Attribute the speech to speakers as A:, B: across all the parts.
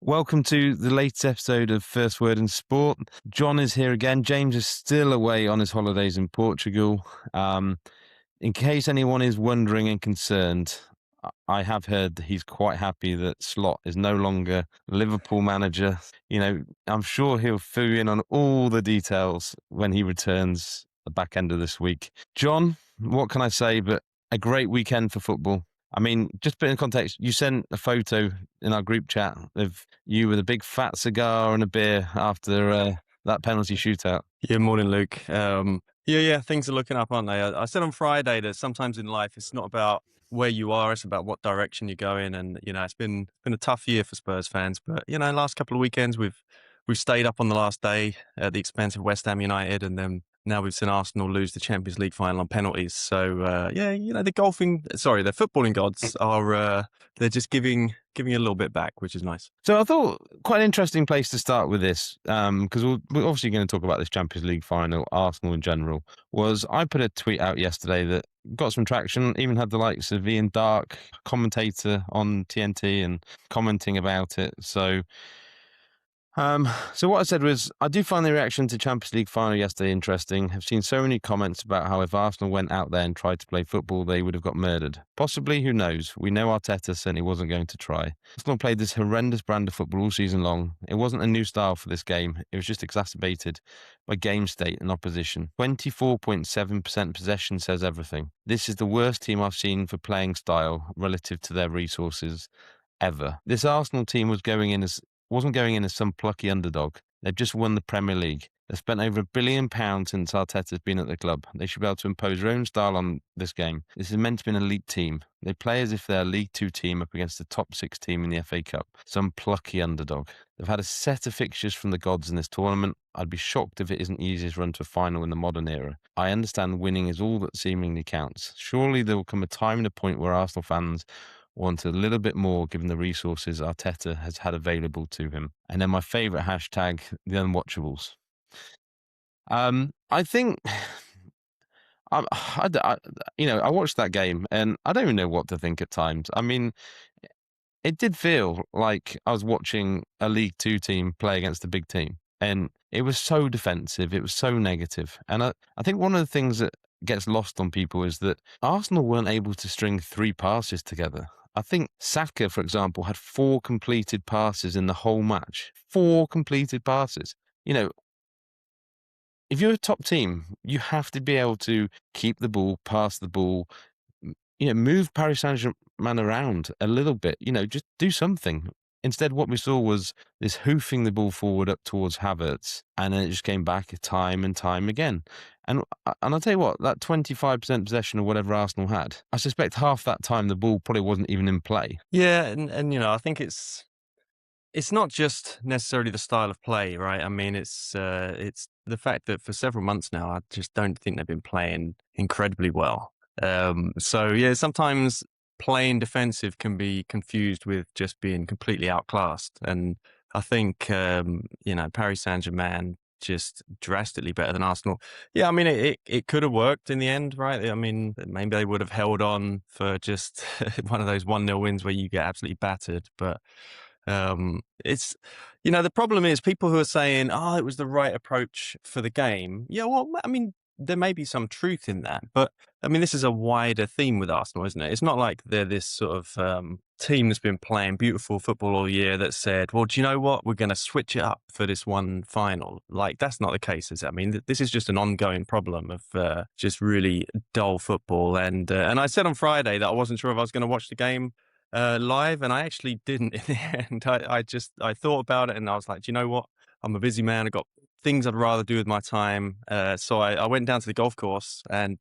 A: Welcome to the latest episode of First Word in Sport. John is here again. James is still away on his holidays in Portugal. In case anyone is wondering and concerned, I have heard that he's quite happy that Slot is no longer Liverpool manager. I'm sure he'll fill you in on all the details when he returns the back end of this week. John, what can I say but a great weekend for football? I mean, just put in context, you sent a photo in our group chat of you with a big fat cigar and a beer after that penalty shootout.
B: Yeah, morning, Luke. Yeah, things are looking up, aren't they? I said on Friday that sometimes in life it's not about where you are, it's about what direction you're going. And it's been a tough year for Spurs fans, but last couple of weekends we've stayed up on the last day at the expense of West Ham United, and then now we've seen Arsenal lose the Champions League final on penalties. So the footballing gods are they're just giving a little bit back, which is nice.
A: So I thought quite an interesting place to start with this, because we're obviously going to talk about this Champions League final, Arsenal in general. I put a tweet out yesterday that got some traction, even had the likes of Ian Dark, commentator on TNT, and commenting about it. So what I said was, I do find the reaction to Champions League final yesterday interesting. I've seen so many comments about how if Arsenal went out there and tried to play football, they would have got murdered. Possibly, who knows? We know Arteta said he wasn't going to try. Arsenal played this horrendous brand of football all season long. It wasn't a new style for this game. It was just exacerbated by game state and opposition. 24.7% possession says everything. This is the worst team I've seen for playing style relative to their resources ever. This Arsenal team wasn't going in as some plucky underdog. They've just won the Premier League. They've spent over £1 billion since Arteta's been at the club. They should be able to impose their own style on this game. This is meant to be an elite team. They play as if they're a League Two team up against the top six team in the FA Cup. Some plucky underdog. They've had a set of fixtures from the gods in this tournament. I'd be shocked if it isn't the easiest run to a final in the modern era. I understand winning is all that seemingly counts. Surely there will come a time and a point where Arsenal fans want a little bit more given the resources Arteta has had available to him. And then my favourite hashtag, the unwatchables. I think, I watched that game and I don't even know what to think at times. I mean, it did feel like I was watching a League Two team play against a big team. And it was so defensive. It was so negative. And I think one of the things that gets lost on people is that Arsenal weren't able to string 3 passes together. I think Saka, for example, had 4 completed passes in the whole match. 4 completed passes. If you're a top team, you have to be able to keep the ball, pass the ball, move Paris Saint-Germain around a little bit, just do something. Instead, what we saw was this hoofing the ball forward up towards Havertz, and then it just came back time and time again. And I'll tell you what, that 25% possession or whatever Arsenal had, I suspect half that time the ball probably wasn't even in play.
B: Yeah, and I think it's not just necessarily the style of play, right? I mean, it's the fact that for several months now, I just don't think they've been playing incredibly well. Sometimes playing defensive can be confused with just being completely outclassed. And I think, Paris Saint-Germain just drastically better than Arsenal. Yeah, I mean, it could have worked in the end, right? I mean, maybe they would have held on for just one of those 1-0 wins where you get absolutely battered. But it's, the problem is people who are saying, oh, it was the right approach for the game. Yeah, well, I mean, there may be some truth in that, but I mean, this is a wider theme with Arsenal, isn't it? It's not like they're this sort of team that's been playing beautiful football all year that said, well, do you know what? We're going to switch it up for this one final. Like, that's not the case, is it? I mean, this is just an ongoing problem of just really dull football. And I said on Friday that I wasn't sure if I was going to watch the game live, and I actually didn't in the end. I thought about it and I was like, do you know what? I'm a busy man. I've got things I'd rather do with my time. So I went down to the golf course and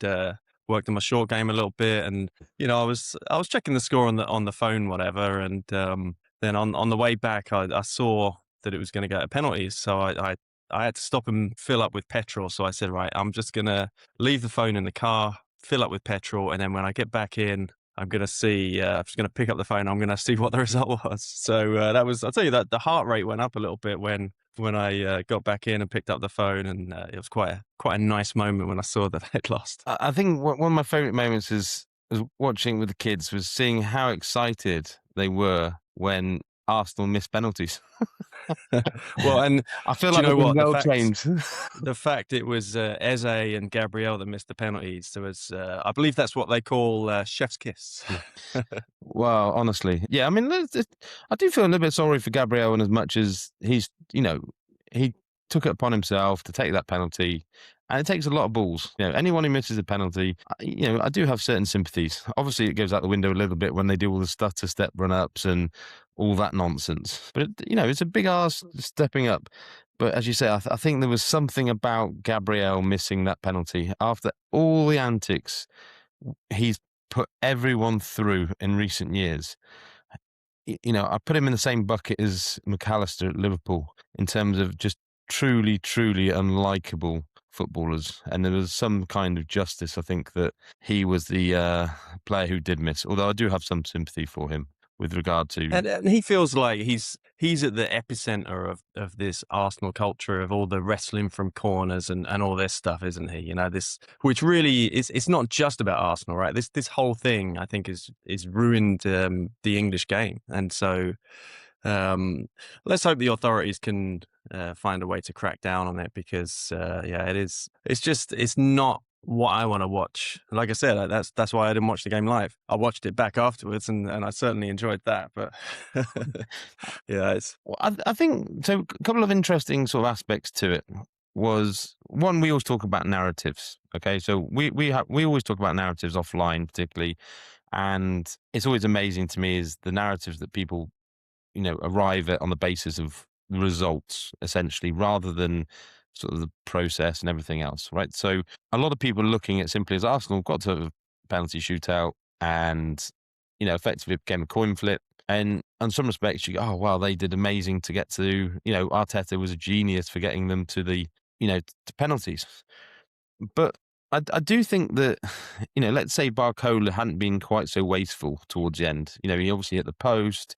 B: worked on my short game a little bit. And, I was checking the score on the phone, whatever. And then on the way back, I saw that it was going to go to penalties. So I had to stop and fill up with petrol. So I said, right, I'm just going to leave the phone in the car, fill up with petrol. And then when I get back in, I'm going to see, I'm just going to pick up the phone. I'm going to see what the result was. So I'll tell you that the heart rate went up a little bit when I got back in and picked up the phone, and it was quite a nice moment when I saw that they'd lost.
A: I think one of my favourite moments was watching with the kids was seeing how excited they were when Arsenal miss penalties.
B: Well, and
A: I feel
B: do you
A: like
B: know
A: they've been
B: what?
A: well trained.
B: The fact it was Eze and Gabriel that missed the penalties, there was, I believe that's what they call chef's kiss.
A: Well, honestly, yeah. I mean, I do feel a little bit sorry for Gabriel, in as much as he took it upon himself to take that penalty, and it takes a lot of balls. Anyone who misses a penalty, I do have certain sympathies. Obviously, it goes out the window a little bit when they do all the stutter step run ups and all that nonsense. But it's a big ass stepping up. But as you say, I think there was something about Gabriel missing that penalty after all the antics he's put everyone through in recent years. I put him in the same bucket as McAllister at Liverpool in terms of just truly, truly unlikable footballers. And there was some kind of justice, I think, that he was the player who did miss. Although I do have some sympathy for him with regard to.
B: And he feels like he's at the epicenter of this Arsenal culture of all the wrestling from corners and all this stuff, isn't he? This, which really is, it's not just about Arsenal, right? This whole thing, I think, is ruined the English game. And so let's hope the authorities can find a way to crack down on it, because yeah, it's not what I want to watch. Like I said, that's why I didn't watch the game live. I watched it back afterwards, and I certainly enjoyed that. But yeah, it's
A: Well, I think so. A couple of interesting sort of aspects to it was one. We always talk about narratives. Okay, so we always talk about narratives offline, particularly, and it's always amazing to me is the narratives that people arrive at on the basis of results, essentially, rather than sort of the process and everything else, right? So a lot of people are looking at simply as Arsenal got to a penalty shootout, and effectively it became a coin flip. And in some respects, you go, oh wow, they did amazing to get to. Arteta was a genius for getting them to the to penalties. But I do think that, let's say Barcola hadn't been quite so wasteful towards the end. He obviously hit the post.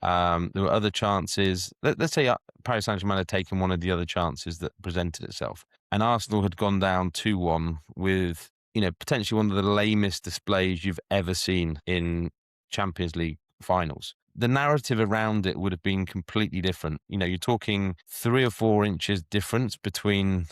A: There were other chances. Let's say Paris Saint-Germain had taken one of the other chances that presented itself, and Arsenal had gone down 2-1 with, potentially one of the lamest displays you've ever seen in Champions League finals. The narrative around it would have been completely different. You're talking 3 or 4 inches difference between,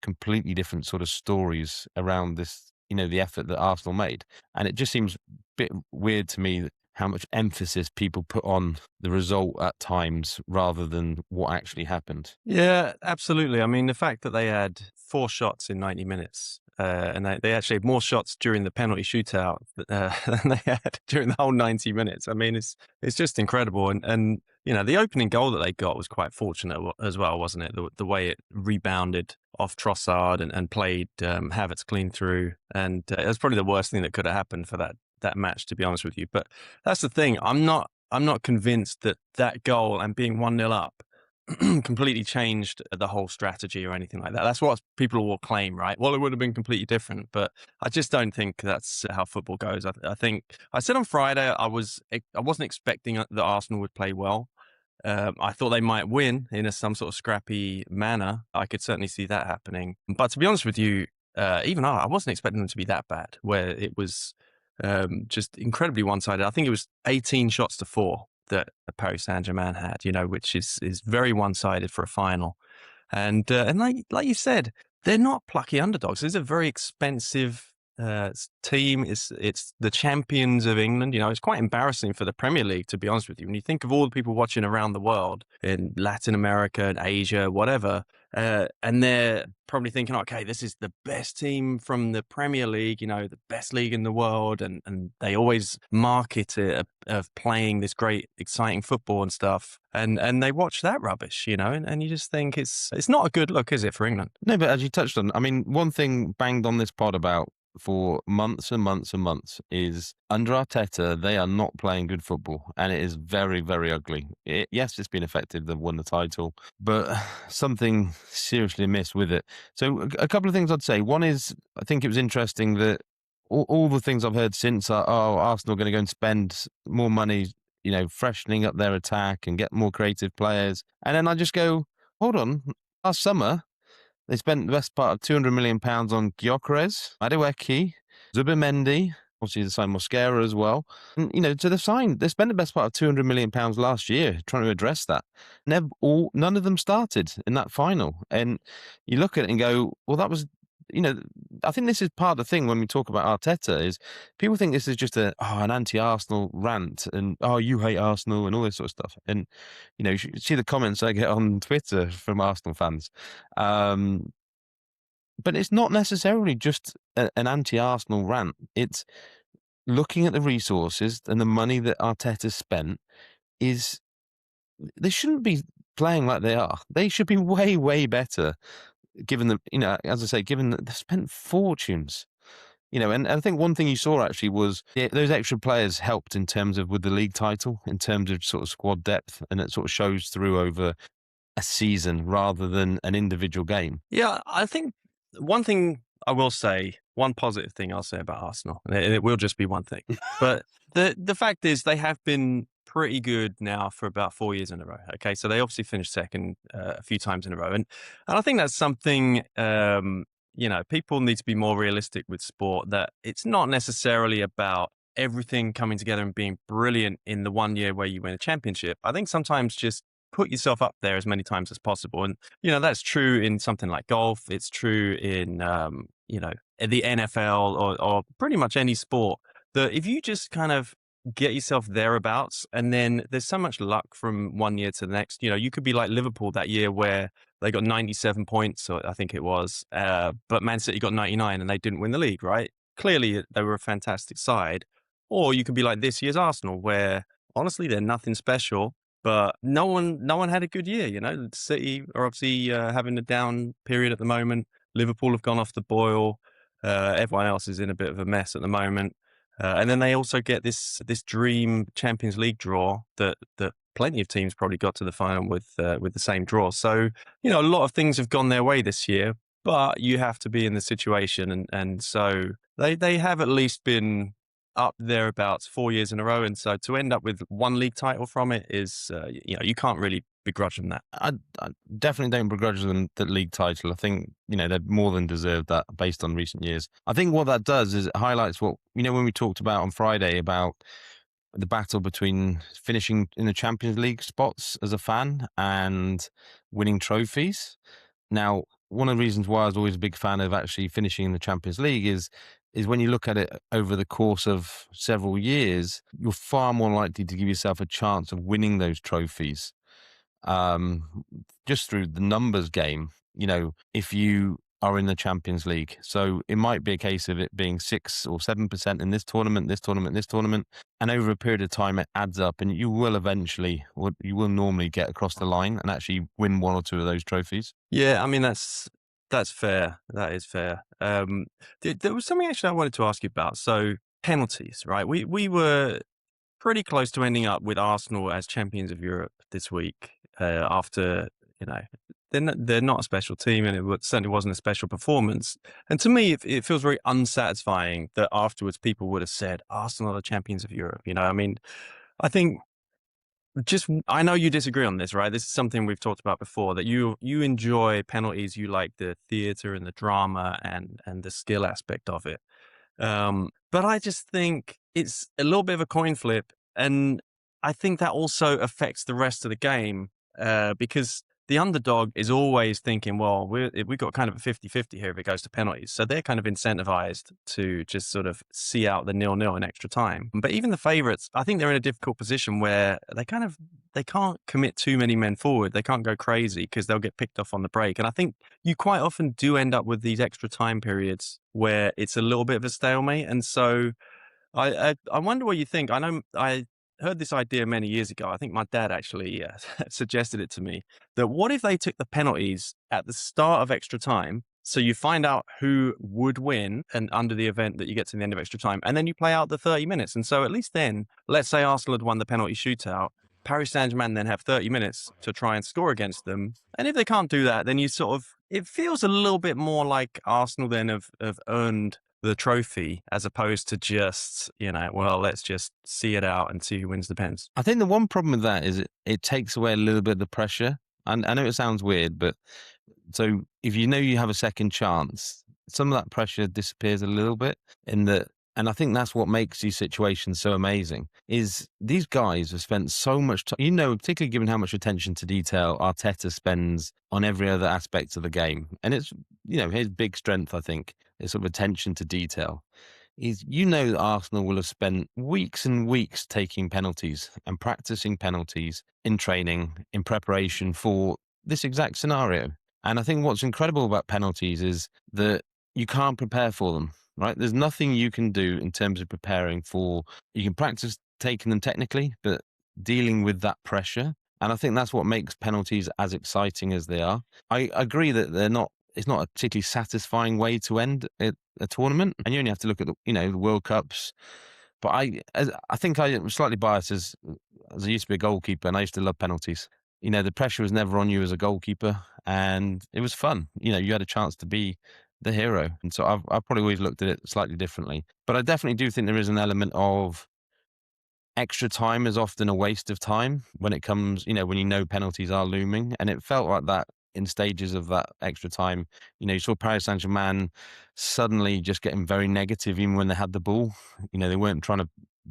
A: completely different sort of stories around this, the effort that Arsenal made. And it just seems a bit weird to me how much emphasis people put on the result at times rather than what actually happened.
B: Yeah, absolutely. I mean, the fact that they had 4 shots in 90 minutes, and they actually had more shots during the penalty shootout than they had during the whole 90 minutes. I mean, it's just incredible. And the opening goal that they got was quite fortunate as well, wasn't it? The way it rebounded off Trossard and played Havertz clean through. And it was probably the worst thing that could have happened for that match, to be honest with you. But that's the thing. I'm not convinced that goal and being 1-0 up completely changed the whole strategy or anything like that. That's what people will claim, right? Well, it would have been completely different, but I just don't think that's how football goes. I think I said on Friday I wasn't expecting that Arsenal would play well. I thought they might win in some sort of scrappy manner. I could certainly see that happening. But to be honest with you, even I wasn't expecting them to be that bad, where it was just incredibly one-sided. I think it was 18 shots to 4 that Paris Saint-Germain had, which is very one-sided for a final. And like you said, they're not plucky underdogs. This is a very expensive team. It's the champions of England. It's quite embarrassing for the Premier League, to be honest with you. When you think of all the people watching around the world in Latin America and Asia, whatever, and they're probably thinking, okay, this is the best team from the Premier League, the best league in the world, and they always market it of playing this great, exciting football and stuff, and they watch that rubbish, and you just think it's not a good look, is it, for England?
A: No, but as you touched on, I mean, one thing banged on this pod about for months and months and months is under Arteta, they are not playing good football, and it is very, very ugly. Yes, it's been effective. They've won the title, but something seriously amiss with it. So a couple of things I'd say. One is, I think it was interesting that all the things I've heard since are, oh, Arsenal going to go and spend more money, freshening up their attack and get more creative players. And then I just go, hold on, last summer, they spent the best part of £200 million on Gyökeres, Madueke, Zubimendi, Obviously, they signed Mosquera as well. And, so they spent the best part of £200 million last year trying to address that. None of them started in that final. And you look at it and go, well, that was, you know, I think this is part of the thing when we talk about Arteta is people think this is just an anti-Arsenal rant and, oh, you hate Arsenal and all this sort of stuff. And, you should see the comments I get on Twitter from Arsenal fans. But it's not necessarily just an anti-Arsenal rant. It's looking at the resources and the money that Arteta spent is they shouldn't be playing like they are. They should be way, way better given the, as I say, given that they've spent fortunes. And I think one thing you saw actually was those extra players helped in terms of with the league title, in terms of sort of squad depth, and it sort of shows through over a season rather than an individual game.
B: Yeah, I think one thing I will say, one positive thing I'll say about Arsenal, and it will just be one thing, but the fact is they have been pretty good now for about 4 years in a row. Okay, so they obviously finished second a few times in a row, and I think that's something people need to be more realistic with sport. That it's not necessarily about everything coming together and being brilliant in the one year where you win a championship. I think sometimes just put yourself up there as many times as possible. And, that's true in something like golf. It's true in, the NFL or pretty much any sport that if you just kind of get yourself thereabouts and then there's so much luck from one year to the next, you could be like Liverpool that year where they got 97 points, or I think it was, but Man City got 99 and they didn't win the league, right? Clearly they were a fantastic side. Or you could be like this year's Arsenal where honestly they're nothing special, but no one had a good year. City are obviously having a down period at the moment. Liverpool have gone off the boil. Everyone else is in a bit of a mess at the moment. And then they also get this dream Champions League draw that plenty of teams probably got to the final with the same draw. So a lot of things have gone their way this year, but you have to be in the situation, and so they have at least been up thereabouts 4 years in a row, and so to end up with one league title from it is, you can't really begrudge them that.
A: I definitely don't begrudge them the league title. I think they've more than deserved that based on recent years. I think what that does is it highlights what when we talked about on Friday about the battle between finishing in the Champions League spots as a fan and winning trophies. Now, one of the reasons why I was always a big fan of actually finishing in the Champions League is when you look at it over the course of several years, you're far more likely to give yourself a chance of winning those trophies. Just through the numbers game, if you are in the Champions League. So it might be a case of it being 6 or 7% in this tournament, this tournament, this tournament. And over a period of time, it adds up and you will normally get across the line and actually win one or two of those trophies.
B: Yeah, I mean, that's fair. That is fair. There was something actually I wanted to ask you about. So penalties, right? We were pretty close to ending up with Arsenal as champions of Europe this week after, they're not a special team and it certainly wasn't a special performance. And to me, it feels very unsatisfying that afterwards people would have said Arsenal are champions of Europe. I mean, I think I know you disagree on this, right? This is something we've talked about before, that you enjoy penalties. You like the theater and the drama and the skill aspect of it. But I just think it's a little bit of a coin flip. And I think that also affects the rest of the game because the underdog is always thinking, well, we've got kind of a 50-50 here if it goes to penalties. So they're kind of incentivized to just sort of see out the 0-0 in extra time. But even the favorites, I think they're in a difficult position where they can't commit too many men forward. They can't go crazy because they'll get picked off on the break. And I think you quite often do end up with these extra time periods where it's a little bit of a stalemate. And so I wonder what you think. I know I heard this idea many years ago. I think my dad actually suggested it to me, that what if they took the penalties at the start of extra time? So you find out who would win and under the event that you get to the end of extra time, and then you play out the 30 minutes. And so at least then, let's say Arsenal had won the penalty shootout, Paris Saint-Germain then have 30 minutes to try and score against them. And if they can't do that, then it feels a little bit more like Arsenal then have earned the trophy as opposed to just, let's just see it out and see who wins the pens.
A: I think the one problem with that is it takes away a little bit of the pressure. And I know it sounds weird, but so if you have a second chance, some of that pressure disappears a little bit in that And I think that's what makes these situations so amazing is these guys have spent so much time, particularly given how much attention to detail Arteta spends on every other aspect of the game. And it's, his big strength, I think, is sort of attention to detail. Is that Arsenal will have spent weeks and weeks taking penalties and practicing penalties in training in preparation for this exact scenario. And I think what's incredible about penalties is that you can't prepare for them, right? There's nothing you can do in terms of preparing for. You can practice taking them technically, but dealing with that pressure. And I think that's what makes penalties as exciting as they are. I agree that it's not a particularly satisfying way to end a tournament, and you only have to look at the World Cups. But I think I was slightly biased as I used to be a goalkeeper, and I used to love penalties. The pressure was never on you as a goalkeeper, and it was fun. You had a chance to be the hero, and so I've probably always looked at it slightly differently. But I definitely do think there is an element of extra time is often a waste of time when it comes, when penalties are looming. And it felt like that in stages of that extra time. You saw Paris Saint-Germain suddenly just getting very negative even when they had the ball. They weren't trying to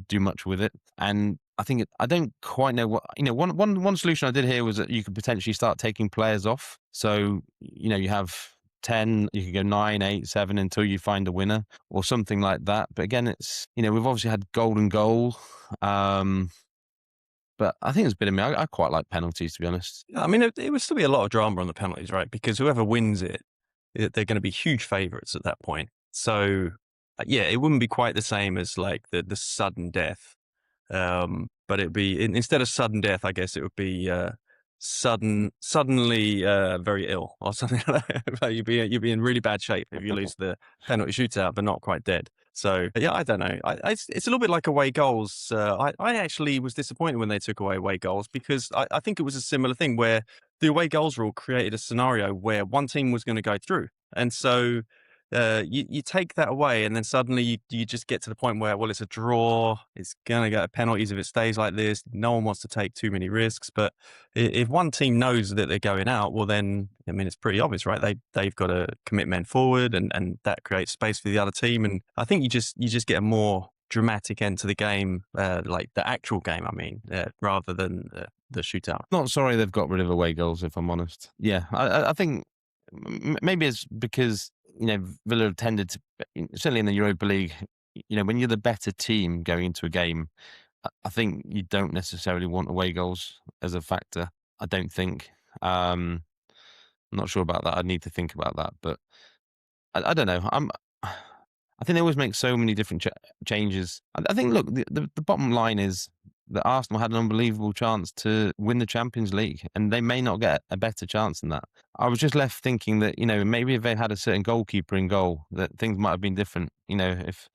A: do much with it. And I don't quite know one solution I did hear was that you could potentially start taking players off. So, you have 10, you could go 9, 8, 7 until you find a winner or something like that. But again, it's, we've obviously had golden goal. But I think it's a bit of me. I quite like penalties, to be honest.
B: I mean, it would still be a lot of drama on the penalties, right? Because whoever wins they're going to be huge favourites at that point. So, yeah, it wouldn't be quite the same as like the sudden death. But it'd be instead of sudden death, I guess it would be suddenly very ill or something like that. You'd be in really bad shape if you lose the penalty shootout, but not quite dead. So yeah, I don't know. It's a little bit like away goals. I actually was disappointed when they took away goals because I think it was a similar thing where the away goals rule created a scenario where one team was going to go through, and so you take that away, and then suddenly you just get to the point where, well, it's a draw. It's going to go to penalties if it stays like this. No one wants to take too many risks. But if one team knows that they're going out, well, then, I mean, it's pretty obvious, right? They've got to commit men forward, and that creates space for the other team. And I think you just get a more dramatic end to the game, like the actual game, I mean, rather than the shootout.
A: Not sorry they've got rid of away goals, if I'm honest. Yeah, I think maybe it's because Villa have tended to, certainly in the Europa League, when you're the better team going into a game, I think you don't necessarily want away goals as a factor. I don't think. I'm not sure about that. I'd need to think about that, but I don't know. I think they always make so many different changes. I think, look, the bottom line is that Arsenal had an unbelievable chance to win the Champions League, and they may not get a better chance than that. I was just left thinking that, maybe if they had a certain goalkeeper in goal, that things might have been different. If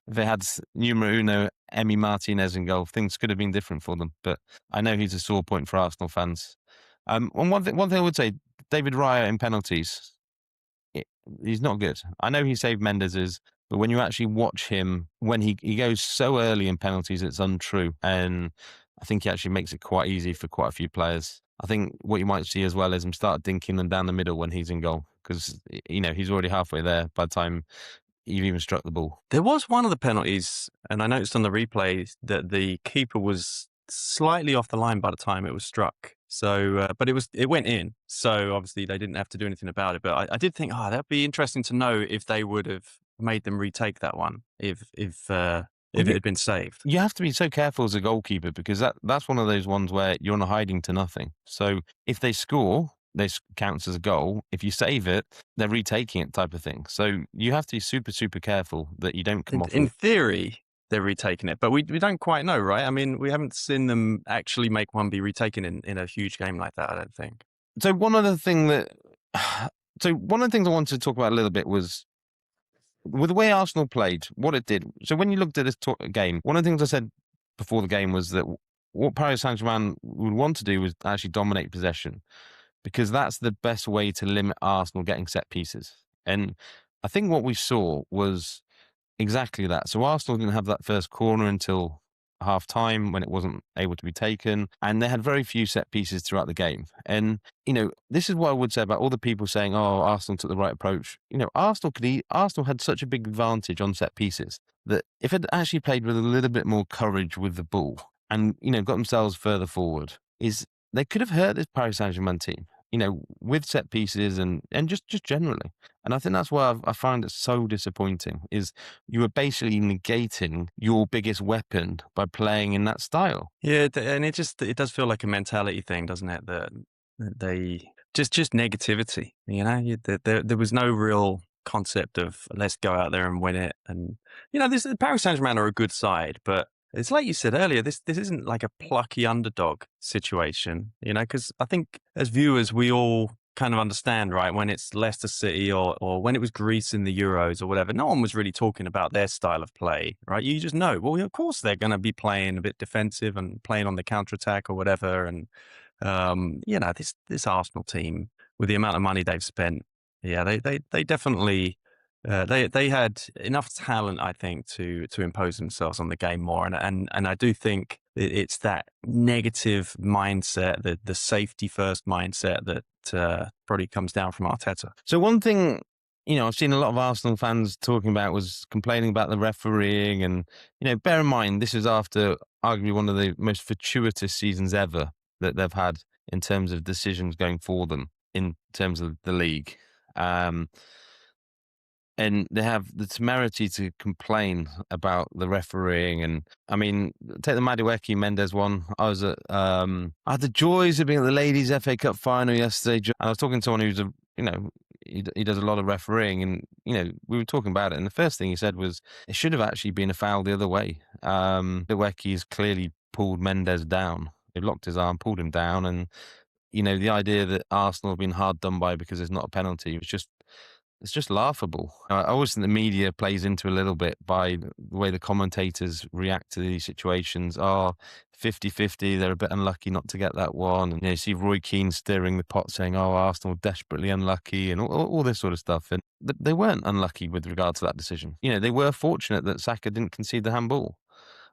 A: they had numero uno Emi Martinez in goal, things could have been different for them. But I know he's a sore point for Arsenal fans. And one thing I would say, David Raya in penalties, he's not good. I know he saved Mendes's, but when you actually watch him, when he goes so early in penalties, it's untrue. And I think he actually makes it quite easy for quite a few players. I think what you might see as well is him start dinking them down the middle when he's in goal, because, he's already halfway there by the time you've even struck the ball.
B: There was one of the penalties, and I noticed on the replay that the keeper was slightly off the line by the time it was struck. So, but it went in. So obviously they didn't have to do anything about it. But I did think, that'd be interesting to know if they would have made them retake that one if it had been saved.
A: You have to be so careful as a goalkeeper, because that's one of those ones where you're on a hiding to nothing. So if they score, this counts as a goal. If you save it, they're retaking it, type of thing. So you have to be super, super careful that you don't come off.
B: In theory, they're retaking it, but we don't quite know, right? I mean, we haven't seen them actually make one be retaken in a huge game like that, I don't think.
A: So one of the things I wanted to talk about a little bit was with the way Arsenal played, what it did. So when you looked at this game, one of the things I said before the game was that what Paris Saint-Germain would want to do was actually dominate possession, because that's the best way to limit Arsenal getting set pieces. And I think what we saw was exactly that. So Arsenal didn't have that first corner until half time, when it wasn't able to be taken, and they had very few set pieces throughout the game. And this is what I would say about all the people saying, "Oh, Arsenal took the right approach." Arsenal had such a big advantage on set pieces. that if they'd actually played with a little bit more courage with the ball and, got themselves further forward, is they could have hurt this Paris Saint-Germain team, with set pieces and just generally. And I think that's why I find it so disappointing is you were basically negating your biggest weapon by playing in that style.
B: Yeah, and it does feel like a mentality thing, doesn't it? That they just negativity. There was no real concept of let's go out there and win it. And this Paris Saint-Germain are a good side, but it's like you said earlier. This isn't like a plucky underdog situation. Because I think as viewers we all kind of understand, right? When it's Leicester City or when it was Greece in the Euros or whatever, no one was really talking about their style of play, right? You just know, well, of course they're going to be playing a bit defensive and playing on the counter attack or whatever. And this Arsenal team with the amount of money they've spent, yeah, they definitely they had enough talent, I think, to impose themselves on the game more. And I do think it's that negative mindset, the safety first mindset that probably comes down from Arteta.
A: So one thing, I've seen a lot of Arsenal fans talking about was complaining about the refereeing. And, bear in mind, this is after arguably one of the most fortuitous seasons ever that they've had in terms of decisions going for them in terms of the league. And they have the temerity to complain about the refereeing. And I mean, take the Madueke Mendes one. I had the joys of being at the ladies FA Cup final yesterday. And I was talking to someone who's he does a lot of refereeing, and we were talking about it. And the first thing he said was it should have actually been a foul the other way. Madueke has clearly pulled Mendes down. He locked his arm, pulled him down, and the idea that Arsenal have been hard done by because it's not a penalty was just it's just laughable. I always think the media plays into a little bit by the way the commentators react to these situations. Oh, 50-50, they're a bit unlucky not to get that one. And you see Roy Keane stirring the pot saying, oh, Arsenal desperately unlucky and all this sort of stuff. And they weren't unlucky with regard to that decision. They were fortunate that Saka didn't concede the handball.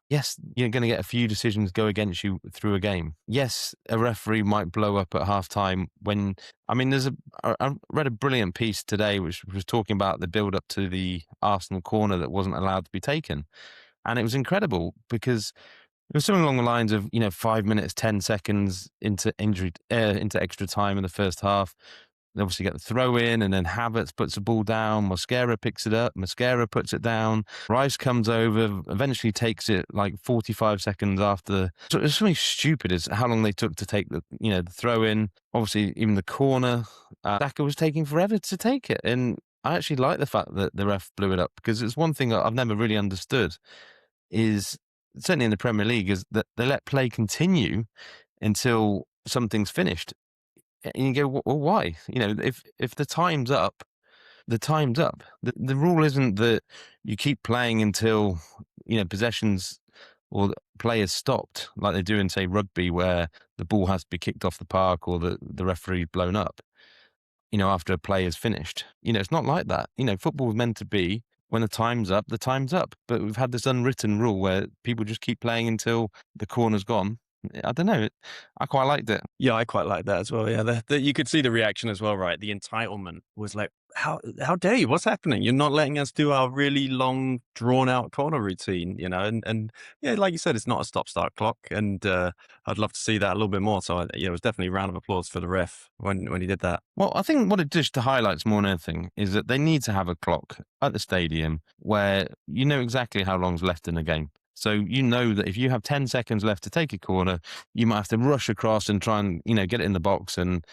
A: Yes, you're going to get a few decisions go against you through a game. Yes, a referee might blow up at halftime when, I mean, I read a brilliant piece today which was talking about the build up to the Arsenal corner that wasn't allowed to be taken. And it was incredible because it was something along the lines of, 5 minutes, 10 seconds into into extra time in the first half. They obviously get the throw in, and then Havertz puts the ball down. Mosquera picks it up. Mosquera puts it down. Rice comes over, eventually takes it like 45 seconds after. So it's something stupid is how long they took to take the throw in. Obviously, even the corner, Saka was taking forever to take it. And I actually like the fact that the ref blew it up because it's one thing that I've never really understood is certainly in the Premier League is that they let play continue until something's finished. And you go, well, why? If the time's up, the time's up. The rule isn't that you keep playing until, possessions or play is stopped, like they do in, say, rugby, where the ball has to be kicked off the park or the referee blown up, after a play is finished. It's not like that. Football is meant to be when the time's up, the time's up. But we've had this unwritten rule where people just keep playing until the corner's gone. I don't know. I quite liked it.
B: Yeah, I quite like that as well. Yeah, you could see the reaction as well, right? The entitlement was like, how dare you? What's happening? You're not letting us do our really long, drawn out corner routine, and yeah, like you said, it's not a stop-start clock, and I'd love to see that a little bit more. So it was definitely a round of applause for the ref when he did that.
A: Well, I think what it just highlights more than anything is that they need to have a clock at the stadium where you know exactly how long's left in the game. So you know that if you have 10 seconds left to take a corner, you might have to rush across and try and, get it in the box. And,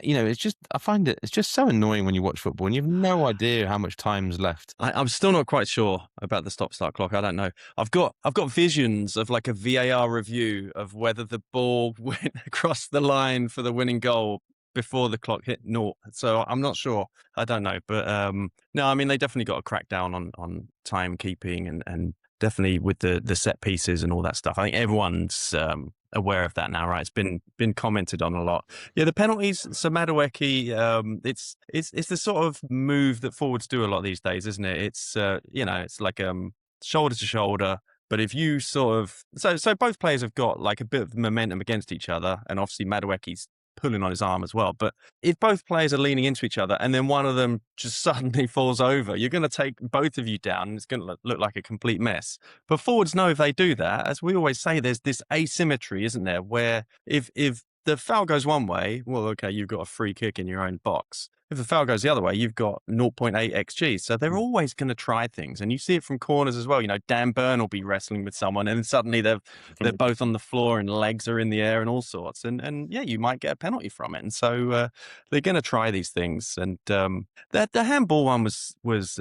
A: I find it's just so annoying when you watch football and you have no idea how much time's left.
B: I'm still not quite sure about the stop-start clock. I don't know. I've got visions of like a VAR review of whether the ball went across the line for the winning goal before the clock hit naught. So I'm not sure. I don't know. But no, I mean, they definitely got to crack down on timekeeping and definitely with the set pieces and all that stuff. I think everyone's aware of that now, right? It's been commented on a lot. Yeah, the penalties. So Madueke, it's the sort of move that forwards do a lot these days, isn't it? It's it's like shoulder to shoulder. But if you sort of so both players have got like a bit of momentum against each other, and obviously Madueke's pulling on his arm as well. But if both players are leaning into each other and then one of them just suddenly falls over, you're going to take both of you down and it's going to look like a complete mess. But forwards know if they do that, as we always say, there's this asymmetry, isn't there? Where if the foul goes one way, well, okay, you've got a free kick in your own box. If the foul goes the other way, you've got 0.8 xg. So they're always going to try things, and you see it from corners as well. You know, Dan Burn will be wrestling with someone, and then suddenly they're both on the floor and legs are in the air and all sorts. And yeah, you might get a penalty from it. And so they're going to try these things. And the handball one was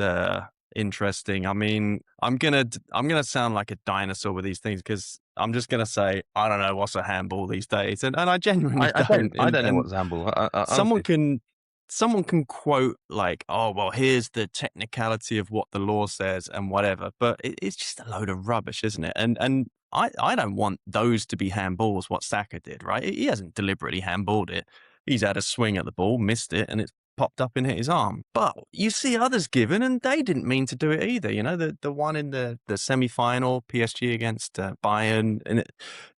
B: interesting. I mean, I'm gonna sound like a dinosaur with these things because I'm just gonna say I don't know what's a handball these days, and I genuinely don't.
A: I
B: And
A: don't know
B: and
A: what's handball.
B: someone
A: Honestly,
B: can someone can quote like, "Oh, well, here's the technicality of what the law says and whatever," but it's just a load of rubbish, isn't it? And I don't want those to be handballs. What Saka did, right? He hasn't deliberately handballed it. He's had a swing at the ball, missed it, and it's popped up and hit his arm. But you see others given, and they didn't mean to do it either. You know, the one in the semi final, PSG against Bayern, and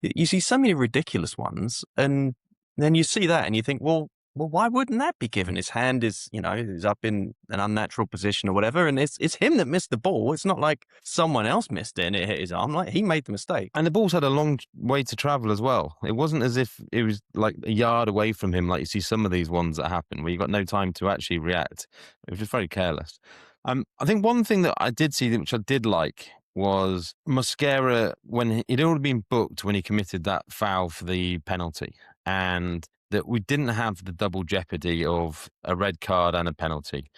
B: you see so many ridiculous ones, and then you see that and you think, well, why wouldn't that be given? His hand is, is up in an unnatural position or whatever, and it's him that missed the ball. It's not like someone else missed it and it hit his arm. Like he made the mistake.
A: and the ball's had a long way to travel as well. It wasn't as if it was like a yard away from him, like you see some of these ones that happen where you got no time to actually react. It was just very careless. I think one thing that I did see, which I did like, was Mosquera when he'd already been booked when he committed that foul for the penalty, and that we didn't have the double jeopardy of a red card and a penalty.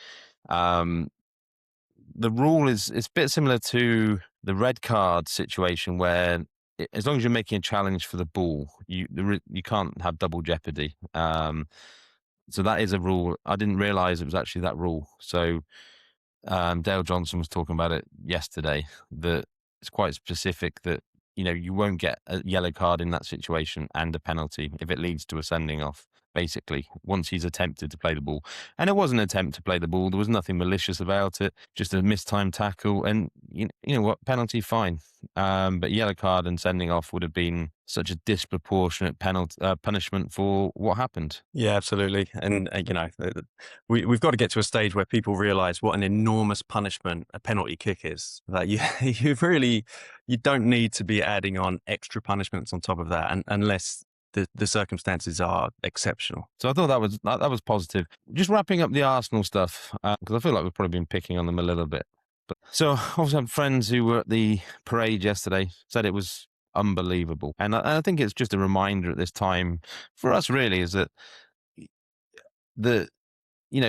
A: Um, the rule is it's a bit similar to the red card situation where as long as you're making a challenge for the ball, you can't have double jeopardy. So that is a rule. I didn't realize it was actually that rule. So Dale Johnson was talking about it yesterday, that it's quite specific that, you won't get a yellow card in that situation and a penalty if it leads to a sending off, basically, once he's attempted to play the ball. And it was an attempt to play the ball. There was nothing malicious about it, just a mistimed tackle. And you know what? Penalty, fine. But yellow card and sending off would have been such a disproportionate punishment for what happened.
B: Yeah, absolutely. And we've got to get to a stage where people realize what an enormous punishment a penalty kick is. That you don't need to be adding on extra punishments on top of that, unless the circumstances are exceptional.
A: So I thought that was positive. Just wrapping up the Arsenal stuff, because I feel like we've probably been picking on them a little bit. But so obviously I have friends who were at the parade yesterday, said it was unbelievable. And I think it's just a reminder at this time for us really is that the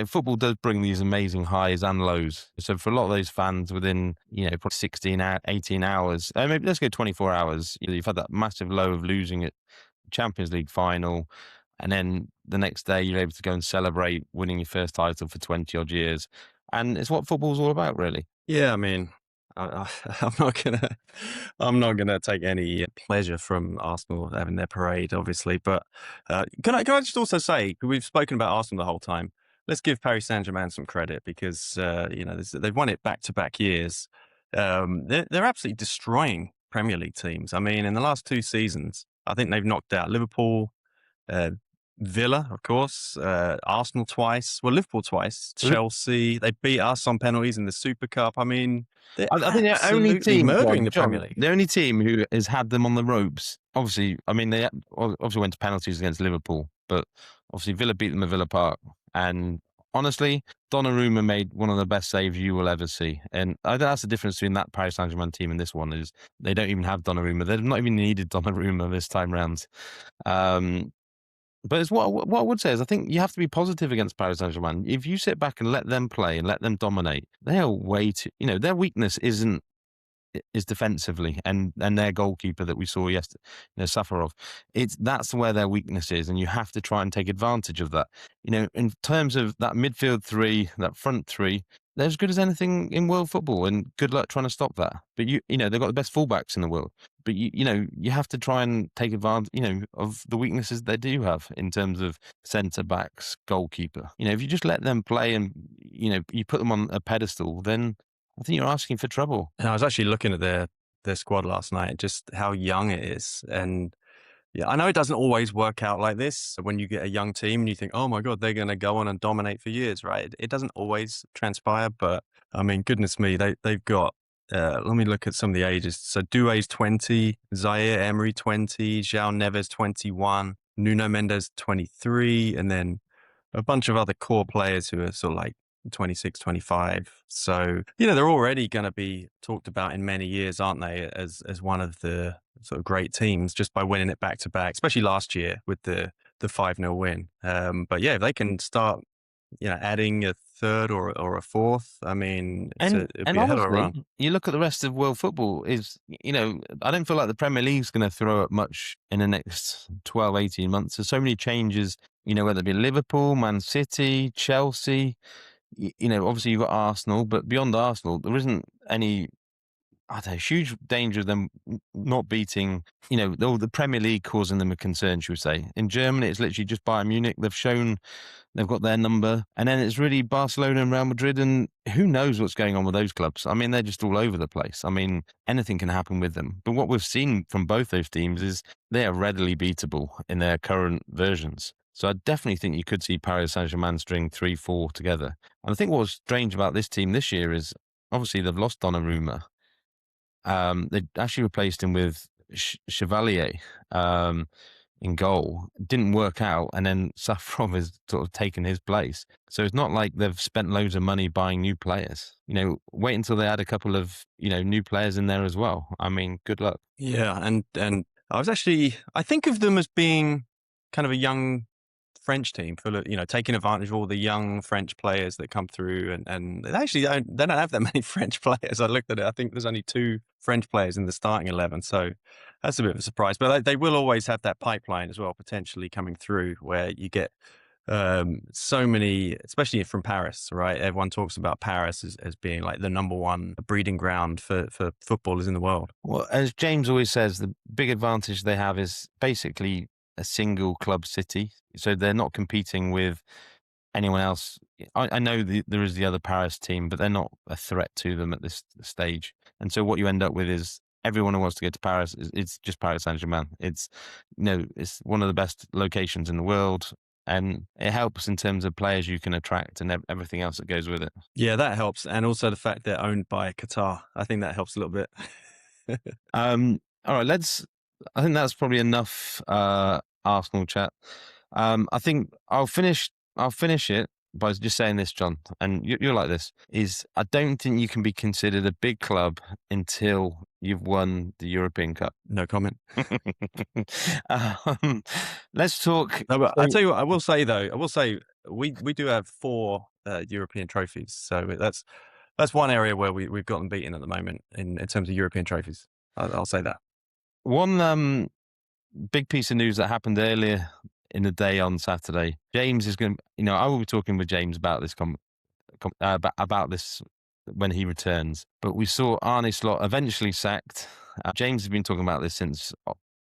A: football does bring these amazing highs and lows. So for a lot of those fans within, probably 16, 18 hours, maybe let's go 24 hours, you've had that massive low of losing at Champions League final. And then the next day you're able to go and celebrate winning your first title for 20 odd years. And it's what football's all about, really.
B: Yeah, I mean, I'm I'm not gonna take any pleasure from Arsenal having their parade, obviously. But can I just also say we've spoken about Arsenal the whole time. Let's give Paris Saint-Germain some credit because they've won it back to back years. They're absolutely destroying Premier League teams. I mean, in the last 2 seasons, I think they've knocked out Liverpool, uh, Villa, of course, Arsenal twice, well, Liverpool twice, Chelsea. They beat us on penalties in the Super Cup. I mean, they're
A: I think the only
B: absolutely
A: team,
B: murdering the Premier League.
A: the only team who has had them on the ropes, obviously, I mean, they obviously went to penalties against Liverpool, but obviously Villa beat them at Villa Park. And honestly, Donnarumma made one of the best saves you will ever see. And I think that's the difference between that Paris Saint-Germain team and this one is they don't even have Donnarumma. They've not even needed Donnarumma this time round. But it's what I would say is I think you have to be positive against Paris Saint-Germain. If you sit back and let them play and let them dominate, they are way too, their weakness is defensively and their goalkeeper that we saw yesterday, Safarov. That's where their weakness is, and you have to try and take advantage of that. In terms of that midfield three, that front three, they're as good as anything in world football, and good luck trying to stop that. But they've got the best fullbacks in the world. But you have to try and take advantage, of the weaknesses they do have in terms of centre backs, goalkeeper. If you just let them play and you put them on a pedestal, then I think you're asking for trouble.
B: And I was actually looking at their squad last night, just how young it is, and Yeah, I know it doesn't always work out like this. When you get a young team and you think, "Oh my god, they're gonna go on and dominate for years," right? It doesn't always transpire, but I mean, goodness me, they've got, let me look at some of the ages. So Doué's 20, Zaire Emery 20, João Neves 21, Nuno Mendes 23, and then a bunch of other core players who are sort of like 26, 25. So, they're already going to be talked about in many years, aren't they, as one of the sort of great teams just by winning it back to back, especially last year with the 5-0 win. But yeah, if they can start, adding a third or a fourth, I mean, it'd
A: And
B: be a hell of a
A: honestly,
B: run.
A: you look at the rest of world football is, I don't feel like the Premier League's going to throw up much in the next 12, 18 months. There's so many changes, whether it be Liverpool, Man City, Chelsea, obviously you've got Arsenal, but beyond Arsenal, there isn't any, I don't know, huge danger of them not beating, the Premier League causing them a concern, should we say. In Germany, it's literally just Bayern Munich. They've shown they've got their number. And then it's really Barcelona and Real Madrid. And who knows what's going on with those clubs? I mean, they're just all over the place. I mean, anything can happen with them. But what we've seen from both those teams is they are readily beatable in their current versions. So I definitely think you could see Paris Saint-Germain string 3-4 together. And I think what's strange about this team this year is obviously they've lost Donnarumma. They actually replaced him with Chevalier in goal. Didn't work out, and then Safrov has sort of taken his place. So it's not like they've spent loads of money buying new players. Wait until they add a couple of new players in there as well. I mean, good luck.
B: Yeah, and I think of them as being kind of a young French team full of, taking advantage of all the young French players that come through, and they don't have that many French players. I looked at it. I think there's only 2 French players in the starting 11, so that's a bit of a surprise. But they will always have that pipeline as well, potentially coming through, where you get so many, especially from Paris, right? Everyone talks about Paris as being like the number one breeding ground for footballers in the world.
A: Well, as James always says, the big advantage they have is basically a single club city. So they're not competing with anyone else. I know there is the other Paris team, but they're not a threat to them at this stage. And so what you end up with is everyone who wants to go to Paris, it's just Paris Saint-Germain. It's one of the best locations in the world. And it helps in terms of players you can attract and everything else that goes with it.
B: Yeah, that helps. And also the fact they're owned by Qatar. I think that helps a little bit.
A: All right, I think that's probably enough Arsenal chat. I think I'll finish it by just saying this, John, and you're like this, is I don't think you can be considered a big club until you've won the European Cup.
B: No comment.
A: Let's talk.
B: No, but I tell you what, I will say we do have 4 European trophies. So that's one area where we've gotten beaten at the moment in terms of European trophies. I'll say that.
A: One big piece of news that happened earlier in the day on Saturday. James is going to, I will be talking with James about this about this when he returns. But we saw Arne Slot eventually sacked. James has been talking about this since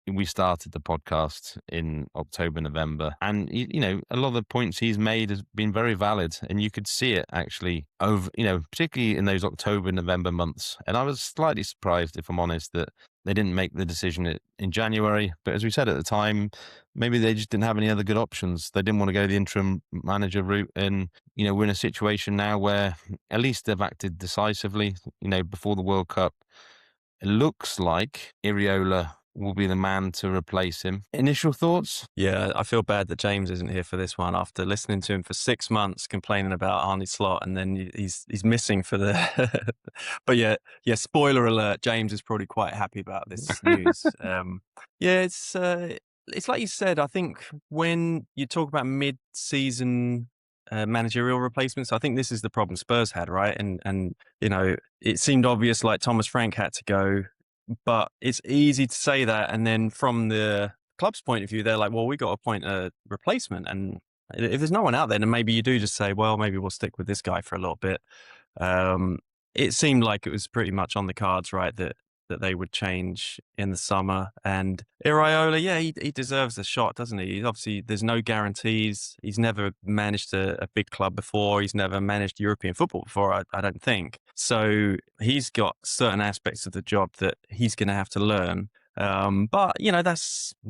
A: we started the podcast in October, November. And, a lot of the points he's made has been very valid. And you could see it actually over, particularly in those October, November months. And I was slightly surprised, if I'm honest, that they didn't make the decision in January. But as we said at the time, maybe they just didn't have any other good options. They didn't want to go the interim manager route. And, we're in a situation now where at least they've acted decisively, before the World Cup. It looks like Iraola will be the man to replace him. Initial thoughts?
B: Yeah, I feel bad that James isn't here for this one after listening to him for 6 months complaining about Arne Slot, and then he's missing for the. But yeah. Spoiler alert: James is probably quite happy about this news. Yeah, it's like you said. I think when you talk about mid-season managerial replacements, I think this is the problem Spurs had, right? And it seemed obvious, like Thomas Frank had to go. But it's easy to say that, and then from the club's point of view, they're like, well, we got to appoint a replacement. And if there's no one out there, then maybe you do just say, well, maybe we'll stick with this guy for a little bit. It seemed like it was pretty much on the cards, right, that they would change in the summer. And Iraola, yeah, he deserves a shot, doesn't he? Obviously, there's no guarantees. He's never managed a big club before. He's never managed European football before, I don't think. So he's got certain aspects of the job that he's going to have to learn. But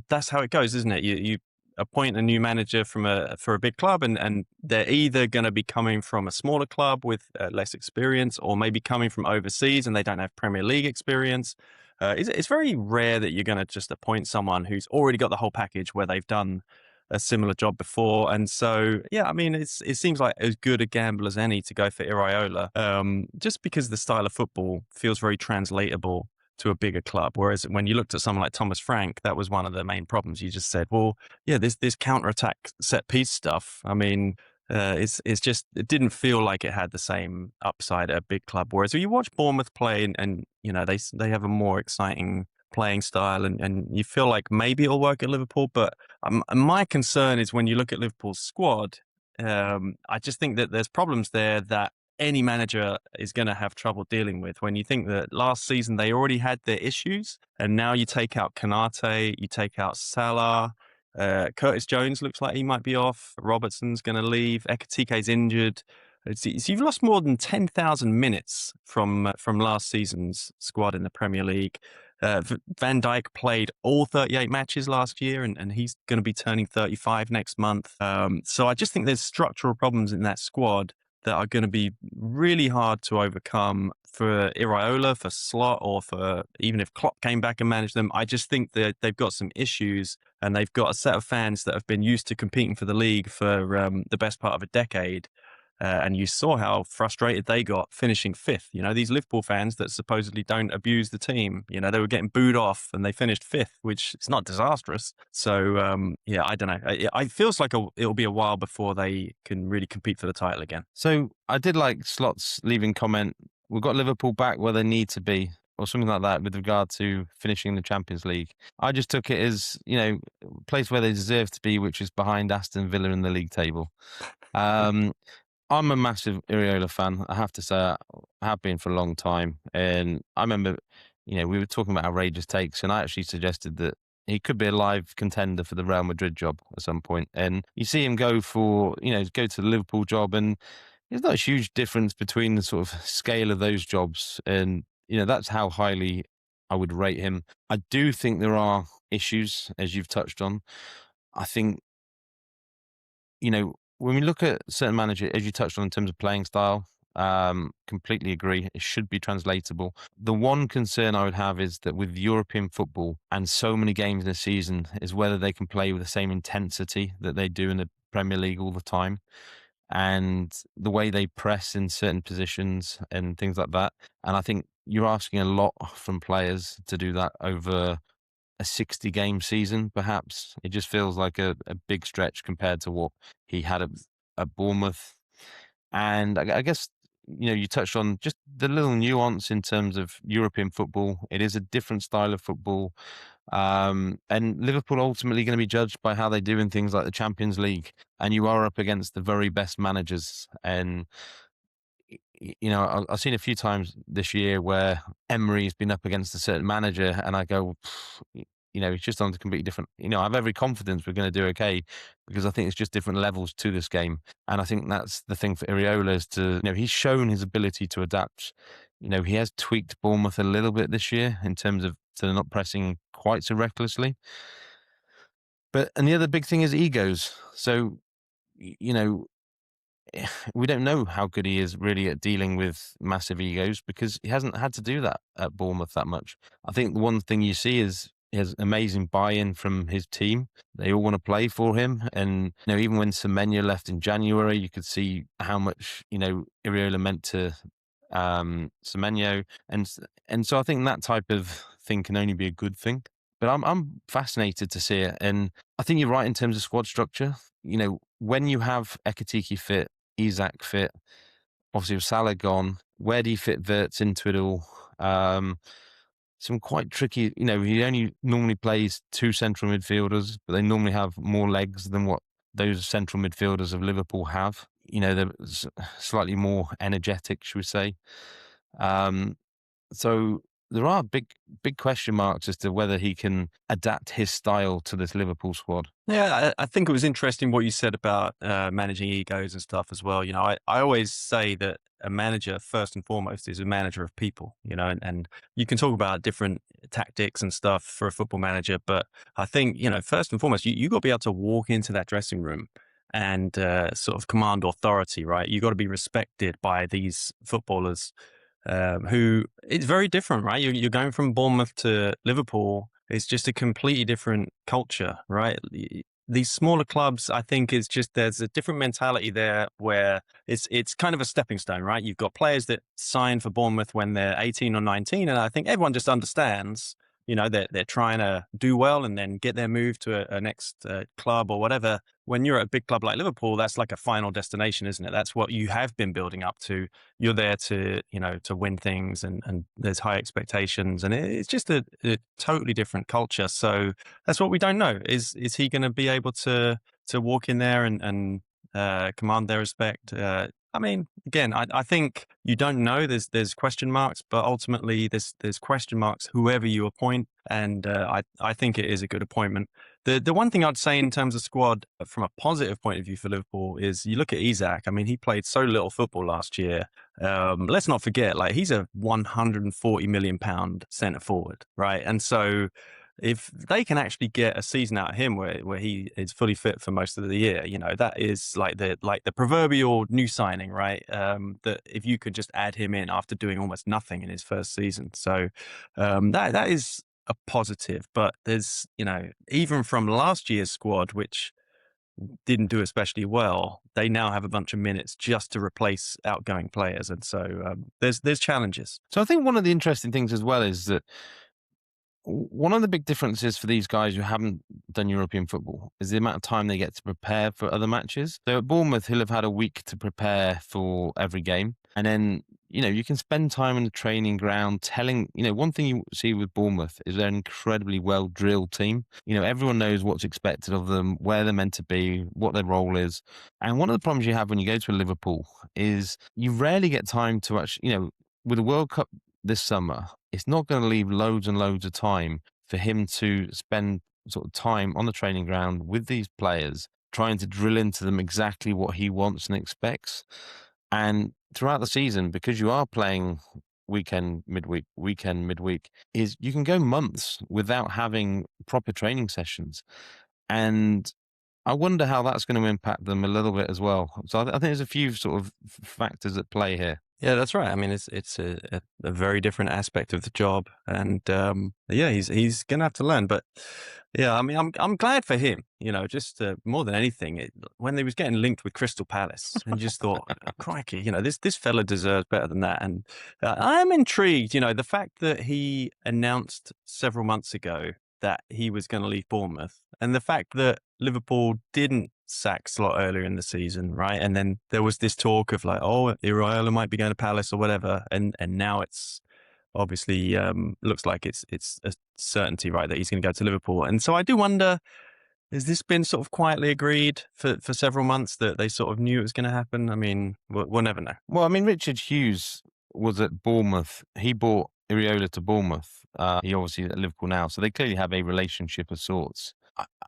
B: that's how it goes, isn't it? You appoint a new manager for a big club, and they're either going to be coming from a smaller club with less experience, or maybe coming from overseas and they don't have Premier League experience. It's very rare that you're going to just appoint someone who's already got the whole package where they've done a similar job before. And so, yeah, I mean, it seems like as good a gamble as any to go for Iraola, just because the style of football feels very translatable to a bigger club. Whereas when you looked at someone like Thomas Frank, that was one of the main problems. You just said, well, yeah, this counter attack set piece stuff. I mean, it's just it didn't feel like it had the same upside at a big club. Whereas when you watch Bournemouth play, and they have a more exciting playing style, and you feel like maybe it'll work at Liverpool. But my concern is when you look at Liverpool's squad, I just think that there's problems there that any manager is going to have trouble dealing with. When you think that last season they already had their issues, and now you take out Kanate, you take out Salah, Curtis Jones looks like he might be off. Robertson's going to leave. Ekatike's injured. You've lost more than 10,000 minutes from last season's squad in the Premier League. Van Dijk played all 38 matches last year, and he's going to be turning 35 next month. So I just think there's structural problems in that squad that are going to be really hard to overcome for Iraola, for Slot, or for even if Klopp came back and managed them. I just think that they've got some issues, and they've got a set of fans that have been used to competing for the league for the best part of a decade. And you saw how frustrated they got finishing fifth. These Liverpool fans that supposedly don't abuse the team, they were getting booed off and they finished fifth, which is not disastrous. So, yeah, I don't know. It feels like it'll be a while before they can really compete for the title again.
A: So I did like Slot's leaving comment. We've got Liverpool back where they need to be, or something like that, with regard to finishing the Champions League. I just took it as, place where they deserve to be, which is behind Aston Villa in the league table. I'm a massive Iraola fan. I have to say, I have been for a long time. And I remember, we were talking about outrageous takes, and I actually suggested that he could be a live contender for the Real Madrid job at some point. And you see him go go to the Liverpool job, and there's not a huge difference between the sort of scale of those jobs. And, that's how highly I would rate him. I do think there are issues, as you've touched on. I think, when we look at certain managers, as you touched on in terms of playing style, completely agree. It should be translatable. The one concern I would have is that with European football and so many games in a season, is whether they can play with the same intensity that they do in the Premier League all the time, and the way they press in certain positions and things like that. And I think you're asking a lot from players to do that over a 60 game season, perhaps. It just feels like a big stretch compared to what he had at Bournemouth. And I guess, you touched on just the little nuance in terms of European football. It is a different style of football. And Liverpool ultimately going to be judged by how they do in things like the Champions League. And you are up against the very best managers. And I've seen a few times this year where Emery's been up against a certain manager, and I go, it's just on a completely different. I have every confidence we're going to do okay, because I think it's just different levels to this game, and I think that's the thing for Iraola is to, he's shown his ability to adapt. He has tweaked Bournemouth a little bit this year in terms of to not pressing quite so recklessly. And the other big thing is egos. So, we don't know how good he is really at dealing with massive egos, because he hasn't had to do that at Bournemouth that much. I think the one thing you see is he has amazing buy-in from his team. They all want to play for him. And, even when Semenyo left in January, you could see how much, Iraola meant to Semenyo. And so I think that type of thing can only be a good thing. But I'm fascinated to see it. And I think you're right in terms of squad structure. When you have Ekatike fit, Isak fit, obviously with Salah gone, where do you fit Wirtz into it all? Some quite tricky, he only normally plays two central midfielders, but they normally have more legs than what those central midfielders of Liverpool have. They're slightly more energetic, should we say. So there are big question marks as to whether he can adapt his style to this Liverpool squad.
B: Yeah, I think it was interesting what you said about managing egos and stuff as well. I always say that a manager first and foremost is a manager of people, and you can talk about different tactics and stuff for a football manager, but I think, first and foremost, you got to be able to walk into that dressing room and sort of command authority, right? You got to be respected by these footballers, who it's very different, right? You're going from Bournemouth to Liverpool. It's just a completely different culture, right? These smaller clubs, I think, is just there's a different mentality there where it's kind of a stepping stone, right? You've got players that sign for Bournemouth when they're 18 or 19, and I think everyone just understands, they're trying to do well and then get their move to a next club or whatever. When you're at a big club like Liverpool, that's like a final destination, isn't it? That's what you have been building up to. You're there to, to win things, and there's high expectations, and it's just a totally different culture. So that's what we don't know. Is he going to be able to walk in there and command their respect? I mean, again, I think you don't know. There's question marks, but ultimately there's question marks whoever you appoint, and I think it is a good appointment. The one thing I'd say in terms of squad from a positive point of view for Liverpool is you look at Isak. I mean, he played so little football last year. Let's not forget, like, he's a 140 million pound centre forward, right? And so if they can actually get a season out of him where he is fully fit for most of the year, that is like the proverbial new signing, right? That if you could just add him in after doing almost nothing in his first season. So that is a positive. But there's, even from last year's squad, which didn't do especially well, they now have a bunch of minutes just to replace outgoing players. And so there's challenges.
A: So I think one of the interesting things as well is that one of the big differences for these guys who haven't done European football is the amount of time they get to prepare for other matches. So at Bournemouth, he'll have had a week to prepare for every game. And then, you can spend time in the training ground telling, one thing you see with Bournemouth is they're an incredibly well drilled team. Everyone knows what's expected of them, where they're meant to be, what their role is. And one of the problems you have when you go to a Liverpool is you rarely get time to actually, with the World Cup this summer, it's not going to leave loads and loads of time for him to spend sort of time on the training ground with these players, trying to drill into them exactly what he wants and expects. And throughout the season, because you are playing weekend, midweek, is you can go months without having proper training sessions. And I wonder how that's going to impact them a little bit as well. So I think there's a few sort of factors at play here.
B: Yeah, that's right. I mean, it's a very different aspect of the job, and yeah, he's gonna have to learn. But yeah, I mean, I'm glad for him. Just more than anything, when he was getting linked with Crystal Palace, and just thought, crikey, this fella deserves better than that. And I'm intrigued. The fact that he announced several months ago that he was going to leave Bournemouth, and the fact that Liverpool didn't sack Slot earlier in the season, right? And then there was this talk of like, oh, Iraola might be going to Palace or whatever, and now it's obviously looks like it's a certainty, right, that he's going to go to Liverpool. And so I do wonder, has this been sort of quietly agreed for several months that they sort of knew it was going to happen? I mean, we'll never know.
A: Well, I mean, Richard Hughes was at Bournemouth. He bought Iraola to Bournemouth. He obviously at Liverpool now, so they clearly have a relationship of sorts.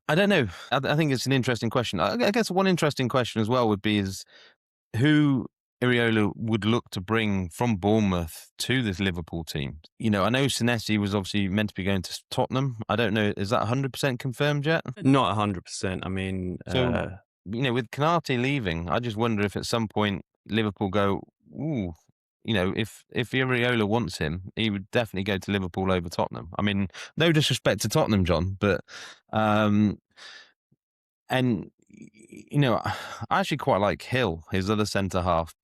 A: I don't know. I think it's an interesting question. I guess one interesting question as well would be is who Iraola would look to bring from Bournemouth to this Liverpool team. I know Senesi was obviously meant to be going to Tottenham. I don't know. Is that 100% confirmed yet?
B: Not 100%. I mean,
A: So, with Konate leaving, I just wonder if at some point Liverpool go, ooh, if Iraola wants him, he would definitely go to Liverpool over Tottenham. I mean, no disrespect to Tottenham, John, but and I actually quite like Hill, his other centre half.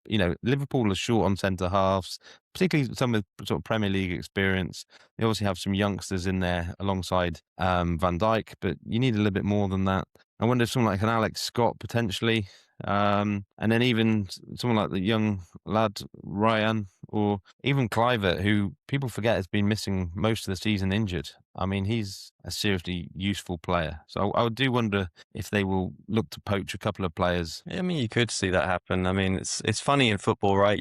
A: Liverpool are short on centre halves, particularly some with sort of Premier League experience. They obviously have some youngsters in there alongside Van Dijk, but you need a little bit more than that. I wonder if someone like an Alex Scott potentially, and then even someone like the young lad Ryan, or even Clivert, who people forget has been missing most of the season injured. I mean, he's a seriously useful player. So I do wonder if they will look to poach a couple of players.
B: I mean, you could see that happen. I mean, it's funny in football, right?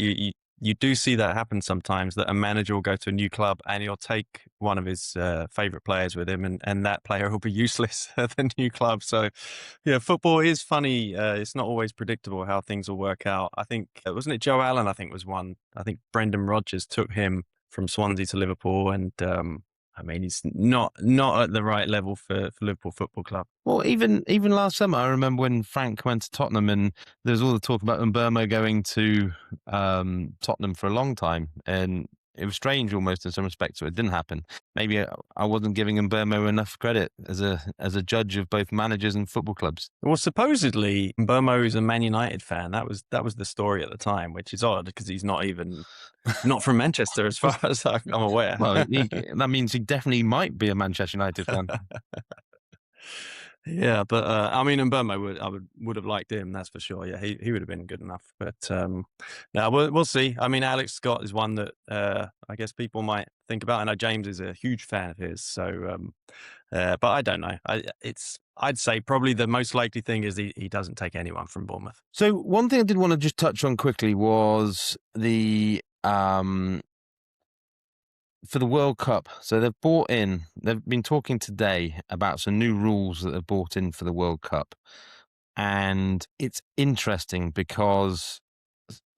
B: you do see that happen sometimes, that a manager will go to a new club and he'll take one of his favorite players with him, and that player will be useless at the new club. So, yeah, football is funny. It's not always predictable how things will work out. I think, wasn't it Joe Allen? I think was one. I think Brendan Rodgers took him from Swansea to Liverpool, and I mean, he's not at the right level for Liverpool Football Club.
A: Well, even last summer, I remember when Frank went to Tottenham, and there was all the talk about Mbeumo going to Tottenham for a long time, and it was strange almost in some respects. So it didn't happen. Maybe I wasn't giving Mbeumo enough credit as a judge of both managers and football clubs.
B: Well, supposedly Mbeumo is a Man United fan. That was the story at the time, which is odd because he's not from Manchester as far as I'm aware.
A: Well, that means he definitely might be a Manchester United fan.
B: Yeah, but I mean, Mbeumo would have liked him, that's for sure. Yeah, he would have been good enough. But no, we'll see. I mean, Alex Scott is one that I guess people might think about. I know James is a huge fan of his, so but I don't know. I'd say probably the most likely thing is he doesn't take anyone from Bournemouth.
A: So one thing I did want to just touch on quickly was the for the World Cup. So they've been talking today about some new rules that they've brought in for the World Cup. And it's interesting because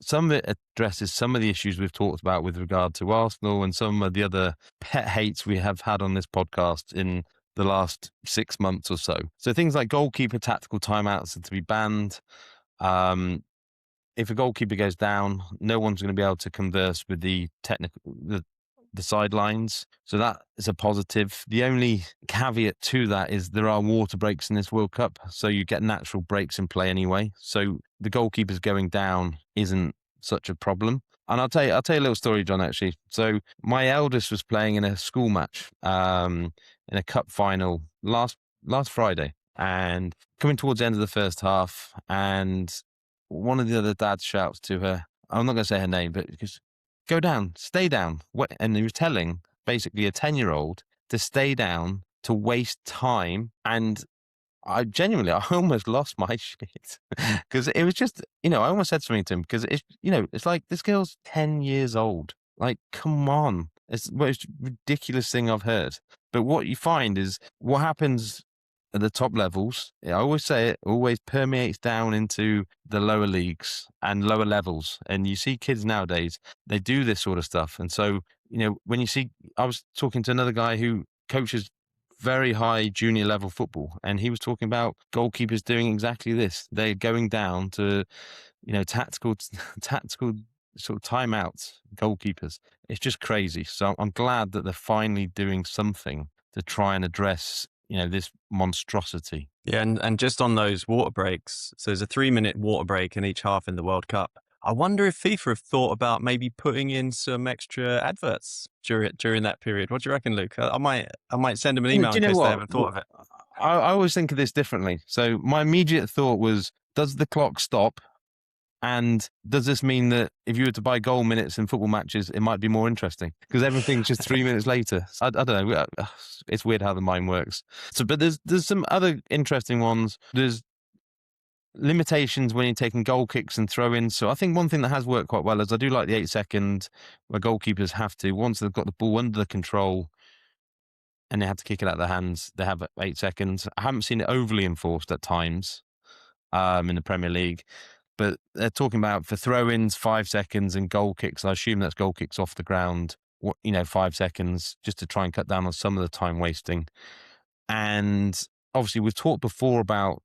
A: some of it addresses some of the issues we've talked about with regard to Arsenal and some of the other pet hates we have had on this podcast in the last 6 months or so. So things like goalkeeper tactical timeouts are to be banned. If a goalkeeper goes down, no one's going to be able to converse with the sidelines. So that is a positive. The only caveat to that is there are water breaks in this World Cup. So you get natural breaks in play anyway. So the goalkeepers going down isn't such a problem. And I'll tell you a little story, John, actually. So my eldest was playing in a school match, in a cup final last Friday, and coming towards the end of the first half, and one of the other dads shouts to her, I'm not going to say her name, but because go down, stay down. And he was telling basically a 10-year-old to stay down, to waste time. And I almost lost my shit because it was just, I almost said something to him because it's like this girl's 10 years old. Like, come on. It's the most ridiculous thing I've heard. But what you find is what happens at the top levels, I always say it, always permeates down into the lower leagues and lower levels. And you see kids nowadays, they do this sort of stuff. And so, when you see, I was talking to another guy who coaches very high junior level football, and he was talking about goalkeepers doing exactly this. They're going down to, tactical sort of timeouts, goalkeepers. It's just crazy. So I'm glad that they're finally doing something to try and address this monstrosity.
B: Yeah, and just on those water breaks, so there's a 3-minute water break in each half in the World Cup. I wonder if FIFA have thought about maybe putting in some extra adverts during that period. What do you reckon, Luke? I might send them an email
A: Do
B: in
A: you know
B: case they
A: what?
B: haven't thought of it.
A: I always think of this differently. So my immediate thought was, does the clock stop? And does this mean that if you were to buy goal minutes in football matches, it might be more interesting because everything's just 3 minutes later? I don't know. It's weird how the mind works. So, but there's some other interesting ones. There's limitations when you're taking goal kicks and throw-ins. So I think one thing that has worked quite well is I do like the 8-second where goalkeepers have to, once they've got the ball under the control and they have to kick it out of their hands, they have 8 seconds. I haven't seen it overly enforced at times in the Premier League. But they're talking about for throw-ins, 5 seconds, and goal kicks. I assume that's goal kicks off the ground, 5 seconds, just to try and cut down on some of the time wasting. And obviously, we've talked before about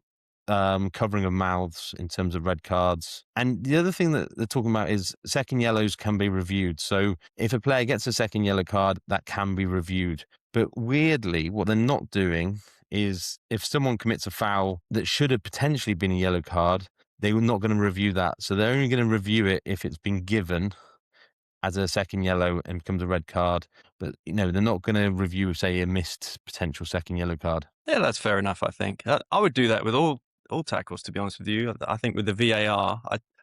A: covering of mouths in terms of red cards. And the other thing that they're talking about is second yellows can be reviewed. So if a player gets a second yellow card, that can be reviewed. But weirdly, what they're not doing is if someone commits a foul that should have potentially been a yellow card, they were not going to review that. So they're only going to review it if it's been given as a second yellow and becomes a red card. But, they're not going to review, say, a missed potential second yellow card.
B: Yeah, that's fair enough, I think. I would do that with all tackles, to be honest with you. I think with the VAR,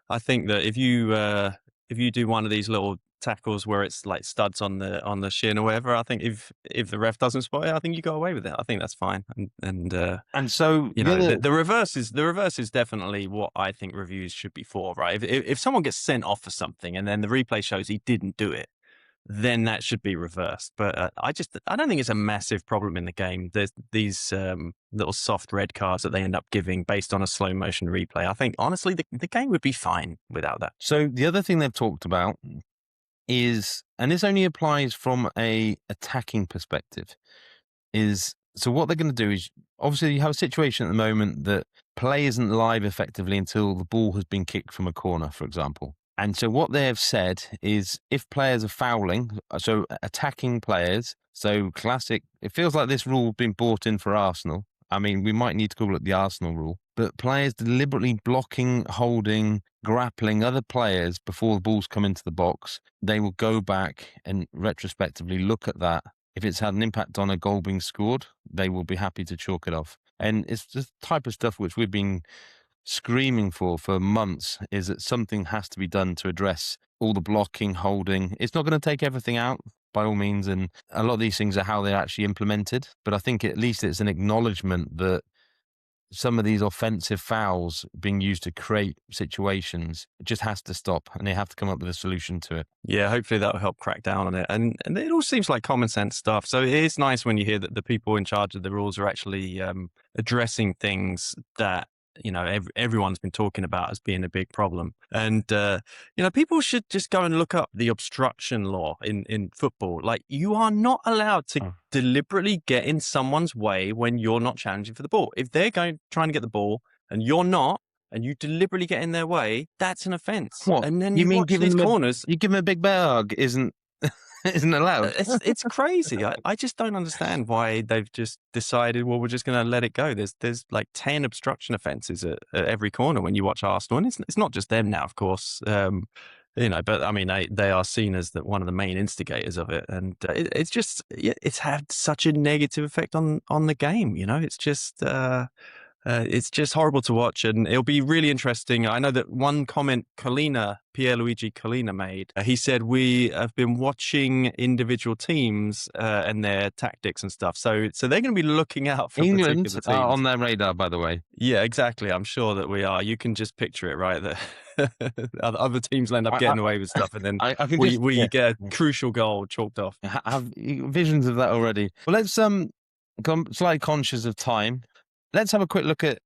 B: I think that if you do one of these little tackles where it's like studs on the shin or whatever. I think if the ref doesn't spot it, I think you go away with it. I think that's fine. And
A: And so
B: you
A: the
B: know,
A: other,
B: the reverse is definitely what I think reviews should be for, right? If someone gets sent off for something and then the replay shows he didn't do it, then that should be reversed. But I don't think it's a massive problem in the game. There's these little soft red cards that they end up giving based on a slow motion replay. I think honestly the game would be fine without that.
A: so the other thing they've talked about is, and this only applies from a attacking perspective, is so what they're going to do is obviously you have a situation at the moment that play isn't live effectively until the ball has been kicked from a corner, for example. And so what they have said is if players are fouling, so attacking players, so classic, it feels like this rule has been brought in for Arsenal. I mean, we might need to call it the Arsenal rule, but players deliberately blocking, holding, grappling other players before the balls come into the box, they will go back and retrospectively look at that. If it's had an impact on a goal being scored, they will be happy to chalk it off. And it's the type of stuff which we've been screaming for months, is that something has to be done to address all the blocking, holding. It's not going to take everything out by all means. And a lot of these things are how they're actually implemented. But I think at least it's an acknowledgement that some of these offensive fouls being used to create situations just has to stop, and they have to come up with a solution to it.
B: Yeah, hopefully that'll help crack down on it. And it all seems like common sense stuff. So it is nice when you hear that the people in charge of the rules are actually addressing things that everyone's been talking about as being a big problem. And people should just go and look up the obstruction law in football. Like, you are not allowed to deliberately get in someone's way when you're not challenging for the ball. If they're trying to get the ball and you're not, and you deliberately get in their way, that's an offence.
A: What
B: And then
A: you
B: you
A: mean?
B: watch these corners.
A: You give them a big bear hug isn't isn't allowed?
B: It's crazy. I just don't understand why they've just decided, well, we're just going to let it go. There's like 10 obstruction offences at every corner when you watch Arsenal, and it's not just them now, of course. But I mean, they are seen as one of the main instigators of it, and it's had such a negative effect on the game. It's just horrible to watch, and it'll be really interesting. I know that one comment Pierluigi Collina made, he said, we have been watching individual teams and their tactics and stuff. So they're going to be looking out for
A: England
B: particular teams.
A: are on their radar, by the way.
B: Yeah, exactly. I'm sure that we are. You can just picture it, right? That other teams end up getting away with stuff, and then
A: I can
B: we get a crucial goal chalked off.
A: I have visions of that already. Well, let's slightly conscious of time. Let's have a quick look at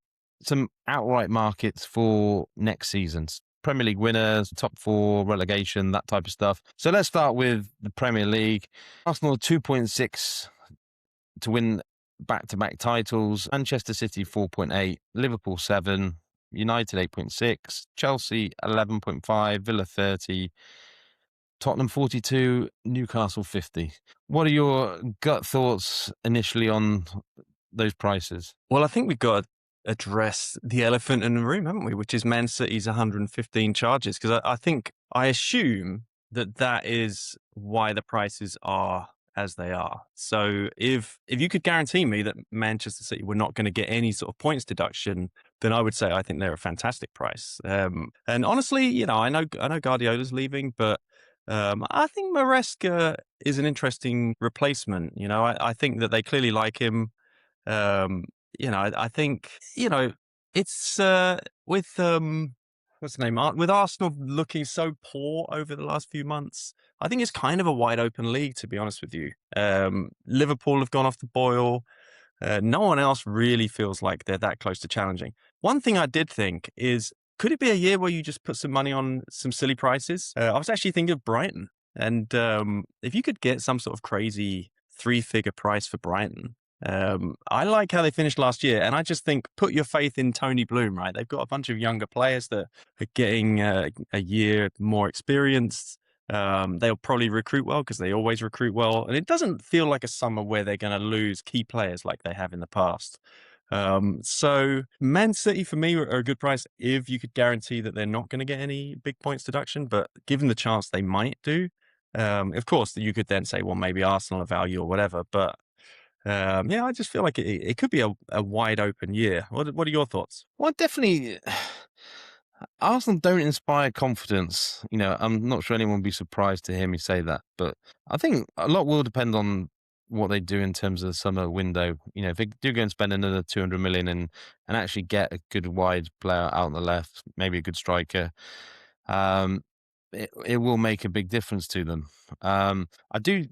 A: some outright markets for next season's Premier League winners, top four, relegation, that type of stuff. So let's start with the Premier League. Arsenal 2.6 to win back-to-back titles. Manchester City 4.8, Liverpool 7, United 8.6, Chelsea 11.5, Villa 30, Tottenham 42, Newcastle 50. What are your gut thoughts initially on those prices?
B: Well, I think we've got to address the elephant in the room, haven't we? Which is Man City's 115 charges. Because I assume that is why the prices are as they are. So if you could guarantee me that Manchester City were not going to get any sort of points deduction, then I would say I think they're a fantastic price. And honestly, I know Guardiola's leaving, but I think Maresca is an interesting replacement. I think that they clearly like him. I think, it's with what's the name? With Arsenal looking so poor over the last few months, I think it's kind of a wide open league, to be honest with you. Liverpool have gone off the boil. No one else really feels like they're that close to challenging. One thing I did think is, could it be a year where you just put some money on some silly prices? I was actually thinking of Brighton. And if you could get some sort of crazy 3-figure price for Brighton, I like how they finished last year, and I just think, put your faith in Tony Bloom, right? They've got a bunch of younger players that are getting a year more experience. They'll probably recruit well because they always recruit well, and it doesn't feel like a summer where they're going to lose key players like they have in the past. So Man City for me are a good price if you could guarantee that they're not going to get any big points deduction, but given the chance they might do, of course you could then say, well, maybe Arsenal are value or whatever, but I just feel like it could be a wide open year. What are your thoughts?
A: Well, definitely. Arsenal don't inspire confidence. I'm not sure anyone would be surprised to hear me say that, but I think a lot will depend on what they do in terms of the summer window. If they do go and spend another 200 million and actually get a good wide player out on the left, maybe a good striker, um, it will make a big difference to them. I do,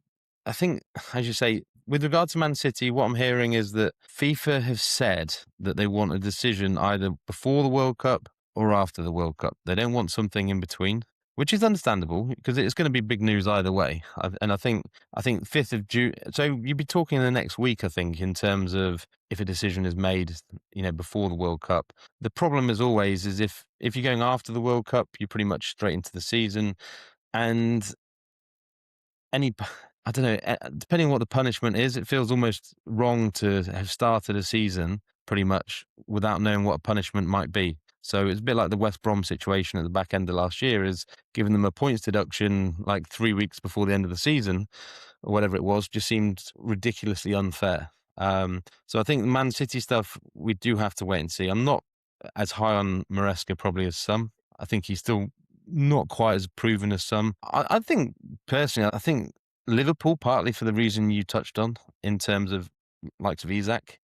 A: I think, as you say, with regard to Man City, what I'm hearing is that FIFA have said that they want a decision either before the World Cup or after the World Cup. They don't want something in between, which is understandable because it's going to be big news either way. And I think 5th of June. So you'd be talking in the next week, I think, in terms of if a decision is made, before the World Cup. The problem, as always, is if you're going after the World Cup, you're pretty much straight into the season, and any I don't know, depending on what the punishment is, it feels almost wrong to have started a season pretty much without knowing what a punishment might be. So it's a bit like the West Brom situation at the back end of last year, is giving them a points deduction like 3 weeks before the end of the season or whatever it was, just seemed ridiculously unfair. So I think the Man City stuff, we do have to wait and see. I'm not as high on Maresca probably as some. I think he's still not quite as proven as some. I think personally, I think Liverpool, partly for the reason you touched on in terms of likes of Isak,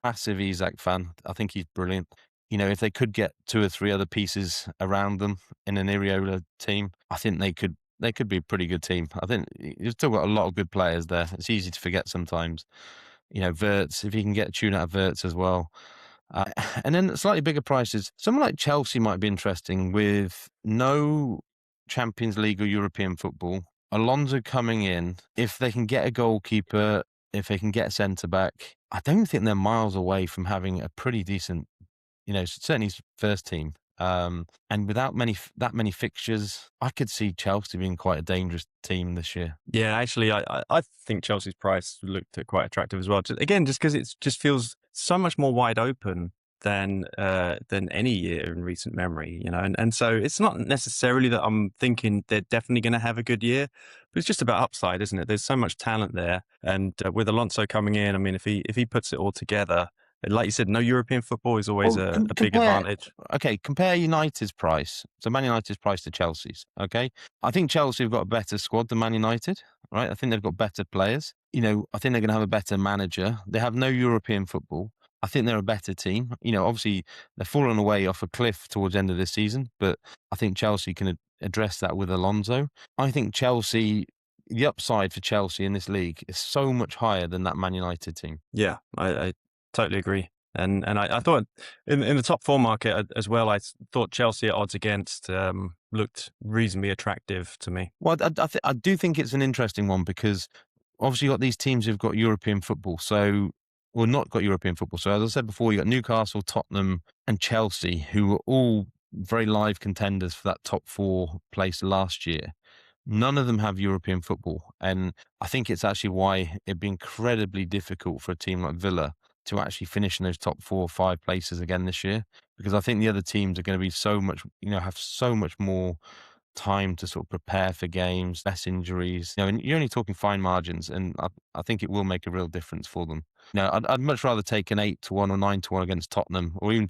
A: massive Isak fan. I think he's brilliant. If they could get two or three other pieces around them in an Iraola team, I think they could be a pretty good team. I think you've still got a lot of good players there. It's easy to forget sometimes. Verts, if you can get a tune out of Verts as well. Uh, and then slightly bigger prices. Someone like Chelsea might be interesting with no Champions League or European football. Alonso coming in, if they can get a goalkeeper, if they can get a centre back, I don't think they're miles away from having a pretty decent, certainly first team. And without that many fixtures, I could see Chelsea being quite a dangerous team this year.
B: Yeah, actually, I think Chelsea's price looked quite attractive as well. Again, just because it just feels so much more wide open than any year in recent memory, and so it's not necessarily that I'm thinking they're definitely going to have a good year, but it's just about upside, isn't it? There's so much talent there, and with Alonso coming in, I mean, if he puts it all together, like you said, no European football is always
A: Well,
B: a big advantage.
A: compare United's price. So Man United's price to Chelsea's. Okay, I think Chelsea have got a better squad than Man United. Right, I think they've got better players. I think they're going to have a better manager. They have no European football. I think they're a better team. Obviously they're falling away off a cliff towards the end of this season, but I think Chelsea can address that with Alonso. I think the upside for Chelsea in this league is so much higher than that Man United team.
B: Yeah, I totally agree. And I thought in the top four market as well, thought Chelsea at odds against looked reasonably attractive to me.
A: Well, I do think it's an interesting one because obviously you've got these teams who've got European football. Not got European football. So as I said before, you got Newcastle, Tottenham, and Chelsea, who were all very live contenders for that top four place last year. None of them have European football, and I think it's actually why it'd be incredibly difficult for a team like Villa to actually finish in those top 4 or 5 places again this year, because I think the other teams are going to be have so much more time to sort of prepare for games, less injuries. And you're only talking fine margins, and I think it will make a real difference for them. I'd much rather take an 8-1 or 9-1 against Tottenham, or even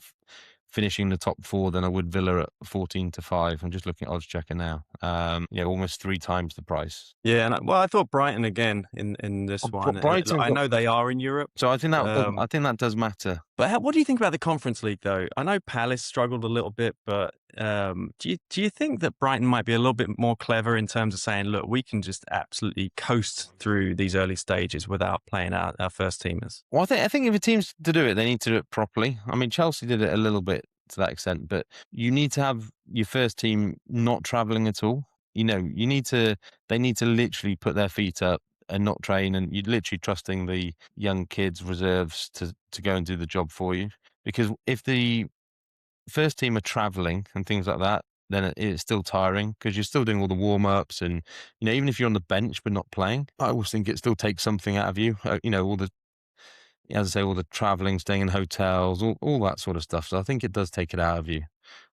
A: finishing the top four than I would Villa at 14-5. I'm just looking at odds checker now. Almost 3 times the price.
B: Yeah, and I thought Brighton again in this one.
A: Brighton
B: I know they are in Europe,
A: so I think that does matter.
B: but what do you think about the Conference League though? I know Palace struggled a little bit, but do you think that Brighton might be a little bit more clever in terms of saying, look, we can just absolutely coast through these early stages without playing our first teamers?
A: Well, I think if a team's to do it, they need to do it properly. I mean, Chelsea did it a little bit to that extent, but you need to have your first team not travelling at all. They need to literally put their feet up and not train, and you're literally trusting the young kids reserves to go and do the job for you. Because if the first team are travelling and things like that, then it's still tiring because you're still doing all the warm-ups, and even if you're on the bench but not playing, I always think it still takes something out of you. All the, as I say, all the traveling, staying in hotels, all that sort of stuff. So I think it does take it out of you.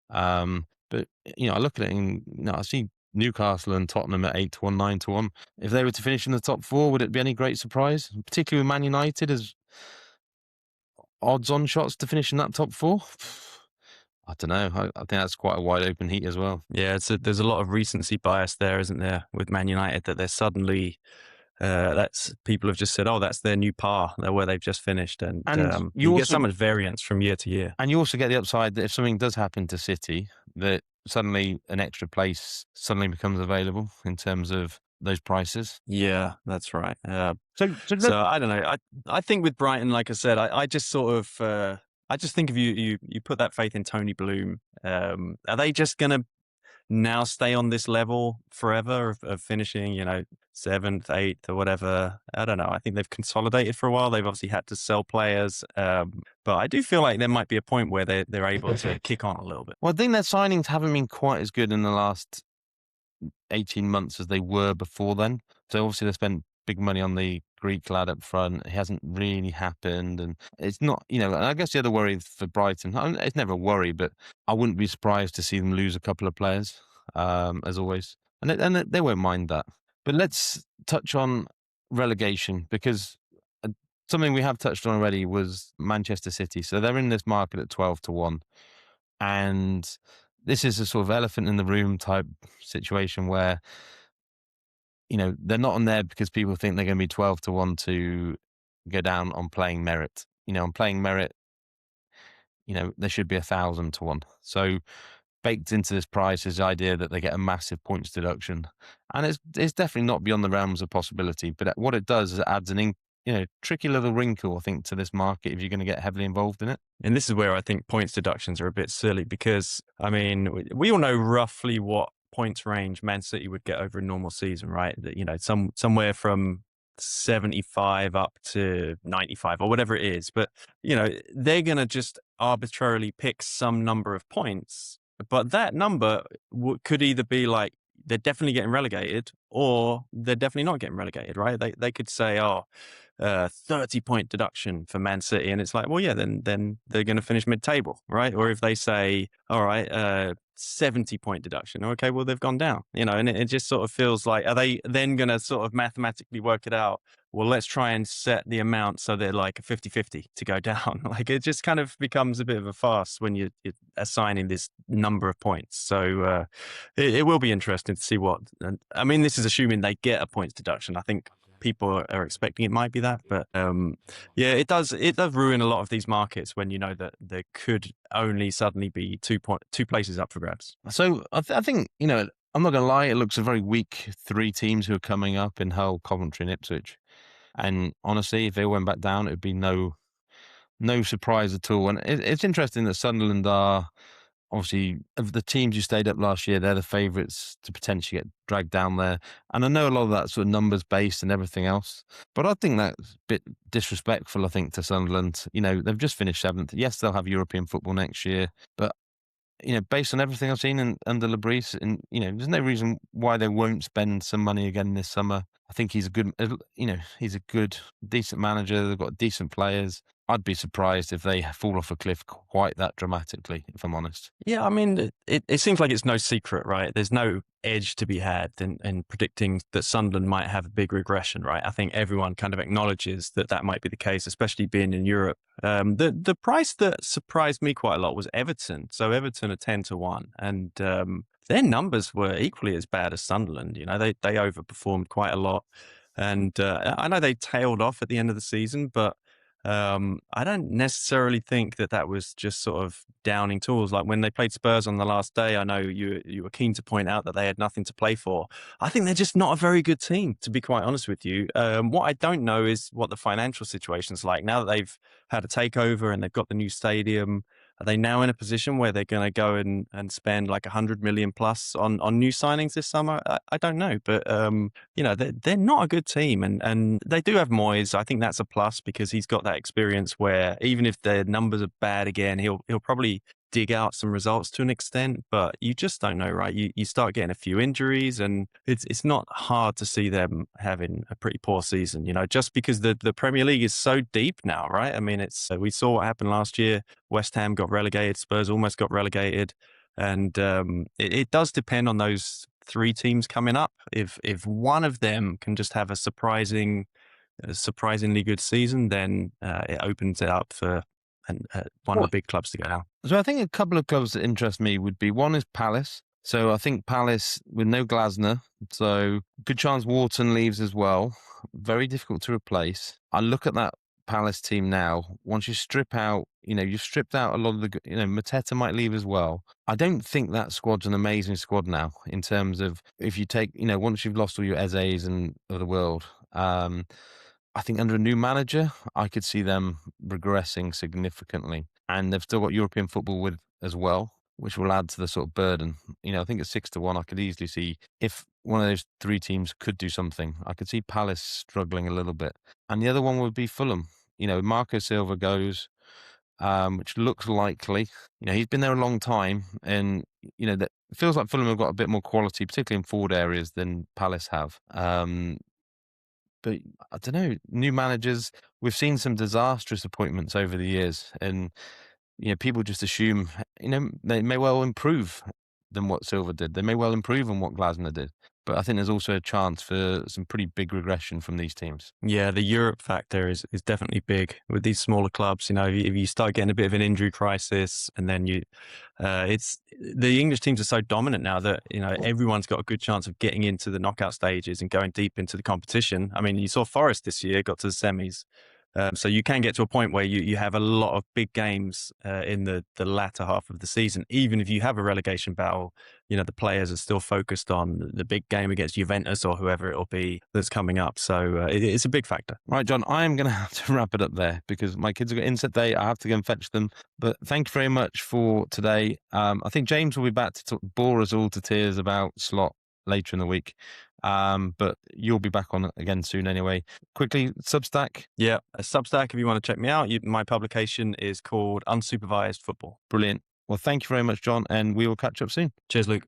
A: But I look at it and I see Newcastle and Tottenham at 8-1, 9-1. If they were to finish in the top four, would it be any great surprise? Particularly with Man United as odds-on shots to finish in that top four. I don't know. I think that's quite a wide open heat as well.
B: Yeah, there's a lot of recency bias there, isn't there, with Man United that they're suddenly that's people have just said, oh, that's their new par, they're where they've just finished, and
A: And
B: you get so much variance from year to year.
A: you also get the upside that if something does happen to City, that suddenly an extra place suddenly becomes available in terms of those prices.
B: Yeah, that's right.
A: So
B: So I don't know. I think with Brighton, like I said, I just sort of I just think if you put that faith in Tony Bloom, are they just going to now stay on this level forever of finishing, seventh, eighth, or whatever? I don't know. I think they've consolidated for a while. They've obviously had to sell players, but I do feel like there might be a point where they're able to kick on a little bit.
A: Well, I think their signings haven't been quite as good in the last 18 months as they were before then. So obviously they spent big money on the Greek lad up front. It hasn't really happened. And it's not, and I guess the other worry for Brighton, it's never a worry, but I wouldn't be surprised to see them lose a couple of players, as always. And they won't mind that. But let's touch on relegation, because something we have touched on already was Manchester City. So they're in this market at 12-1. And this is a sort of elephant in the room type situation where, they're not on there because people think they're going to be 12-1 to go down on playing merit. On playing merit, there should be 1,000-1. So baked into this price is the idea that they get a massive points deduction. And it's definitely not beyond the realms of possibility. But what it does is it adds tricky little wrinkle, I think, to this market if you're going to get heavily involved in it.
B: And this is where I think points deductions are a bit silly because, I mean, we all know roughly what points range Man City would get over a normal season, right? That, somewhere from 75 up to 95 or whatever it is. But, they're going to just arbitrarily pick some number of points. But that number could either be like, they're definitely getting relegated or they're definitely not getting relegated, right? They could say, 30-point deduction for Man City. And it's like, well, yeah, then they're going to finish mid-table, right? Or if they say, all right, 70-point deduction, okay, well, they've gone down, and it just sort of feels like, are they then going to sort of mathematically work it out? Well, let's try and set the amount so they're like a 50-50 to go down. Like it just kind of becomes a bit of a farce when you're assigning this number of points. So it will be interesting to see what, and I mean, this is assuming they get a points deduction. I think people are expecting it might be that, but yeah, it does ruin a lot of these markets when you know that there could only suddenly be 2 places up for grabs.
A: So I think, I'm not going to lie, it looks a very weak 3 teams who are coming up in Hull, Coventry and Ipswich. And honestly, if they went back down, it would be no surprise at all. And it's interesting that Sunderland are, obviously, of the teams who stayed up last year, they're the favourites to potentially get dragged down there. And I know a lot of that sort of numbers based and everything else, but I think that's a bit disrespectful, I think, to Sunderland. They've just finished 7th. Yes, they'll have European football next year, but based on everything I've seen under Lebris, and there's no reason why they won't spend some money again this summer. I think he's a good, he's a good, decent manager. They've got decent players. I'd be surprised if they fall off a cliff quite that dramatically, if I'm honest.
B: Yeah, I mean, it seems like it's no secret, right? There's no edge to be had in predicting that Sunderland might have a big regression, right? I think everyone kind of acknowledges that might be the case, especially being in Europe. The price that surprised me quite a lot was Everton. So Everton are 10-1, and their numbers were equally as bad as Sunderland. They overperformed quite a lot, and I know they tailed off at the end of the season, but I don't necessarily think that was just sort of downing tools. Like when they played Spurs on the last day, I know you were keen to point out that they had nothing to play for. I think they're just not a very good team, to be quite honest with you. What I don't know is what the financial situation's like now that they've had a takeover and they've got the new stadium. Are they now in a position where they're going to go and spend like 100 million plus on new signings this summer? I don't know, but they're not a good team, and they do have Moyes. I think that's a plus because he's got that experience where even if their numbers are bad again, he'll probably dig out some results to an extent, but you just don't know, right? You start getting a few injuries, and it's not hard to see them having a pretty poor season, just because the Premier League is so deep now, right? I mean, we saw what happened last year. West Ham got relegated, Spurs almost got relegated, and it does depend on those 3 teams coming up. If one of them can just have a surprisingly good season, then it opens it up for and one of the big clubs to go down.
A: So I think a couple of clubs that interest me would be one is Palace. So I think Palace with no Glasner, so good chance Wharton leaves as well. Very difficult to replace. I look at that Palace team now. Once you strip out, you've stripped out a lot of Mateta might leave as well. I don't think that squad's an amazing squad now in terms of if you take, once you've lost all your Ezes and of the world. I think under a new manager, I could see them regressing significantly. And they've still got European football with as well, which will add to the sort of burden. I think at 6-1, I could easily see if one of those three teams could do something. I could see Palace struggling a little bit. And the other one would be Fulham. Marco Silva goes, which looks likely. He's been there a long time, and that it feels like Fulham have got a bit more quality, particularly in forward areas, than Palace have. But I don't know, new managers, we've seen some disastrous appointments over the years, and people just assume, they may well improve than what Silva did. They may well improve on what Glasner did. But I think there's also a chance for some pretty big regression from these teams.
B: Yeah, the Europe factor is definitely big with these smaller clubs. If you start getting a bit of an injury crisis, and then it's the English teams are so dominant now that everyone's got a good chance of getting into the knockout stages and going deep into the competition. I mean, you saw Forest this year got to the semis. So you can get to a point where you have a lot of big games in the latter half of the season. Even if you have a relegation battle, the players are still focused on the big game against Juventus or whoever it'll be that's coming up. So it's a big factor.
A: Right, John, I am going to have to wrap it up there because my kids have got inset day. I have to go and fetch them. But thank you very much for today. I think James will be back to bore us all to tears about Slot later in the week. But you'll be back on again soon anyway. Quickly, Substack.
B: Yeah, a Substack, if you want to check me out. My publication is called Unsupervised Football.
A: Brilliant. Well, thank you very much, John, and we will catch up soon.
B: Cheers, Luke.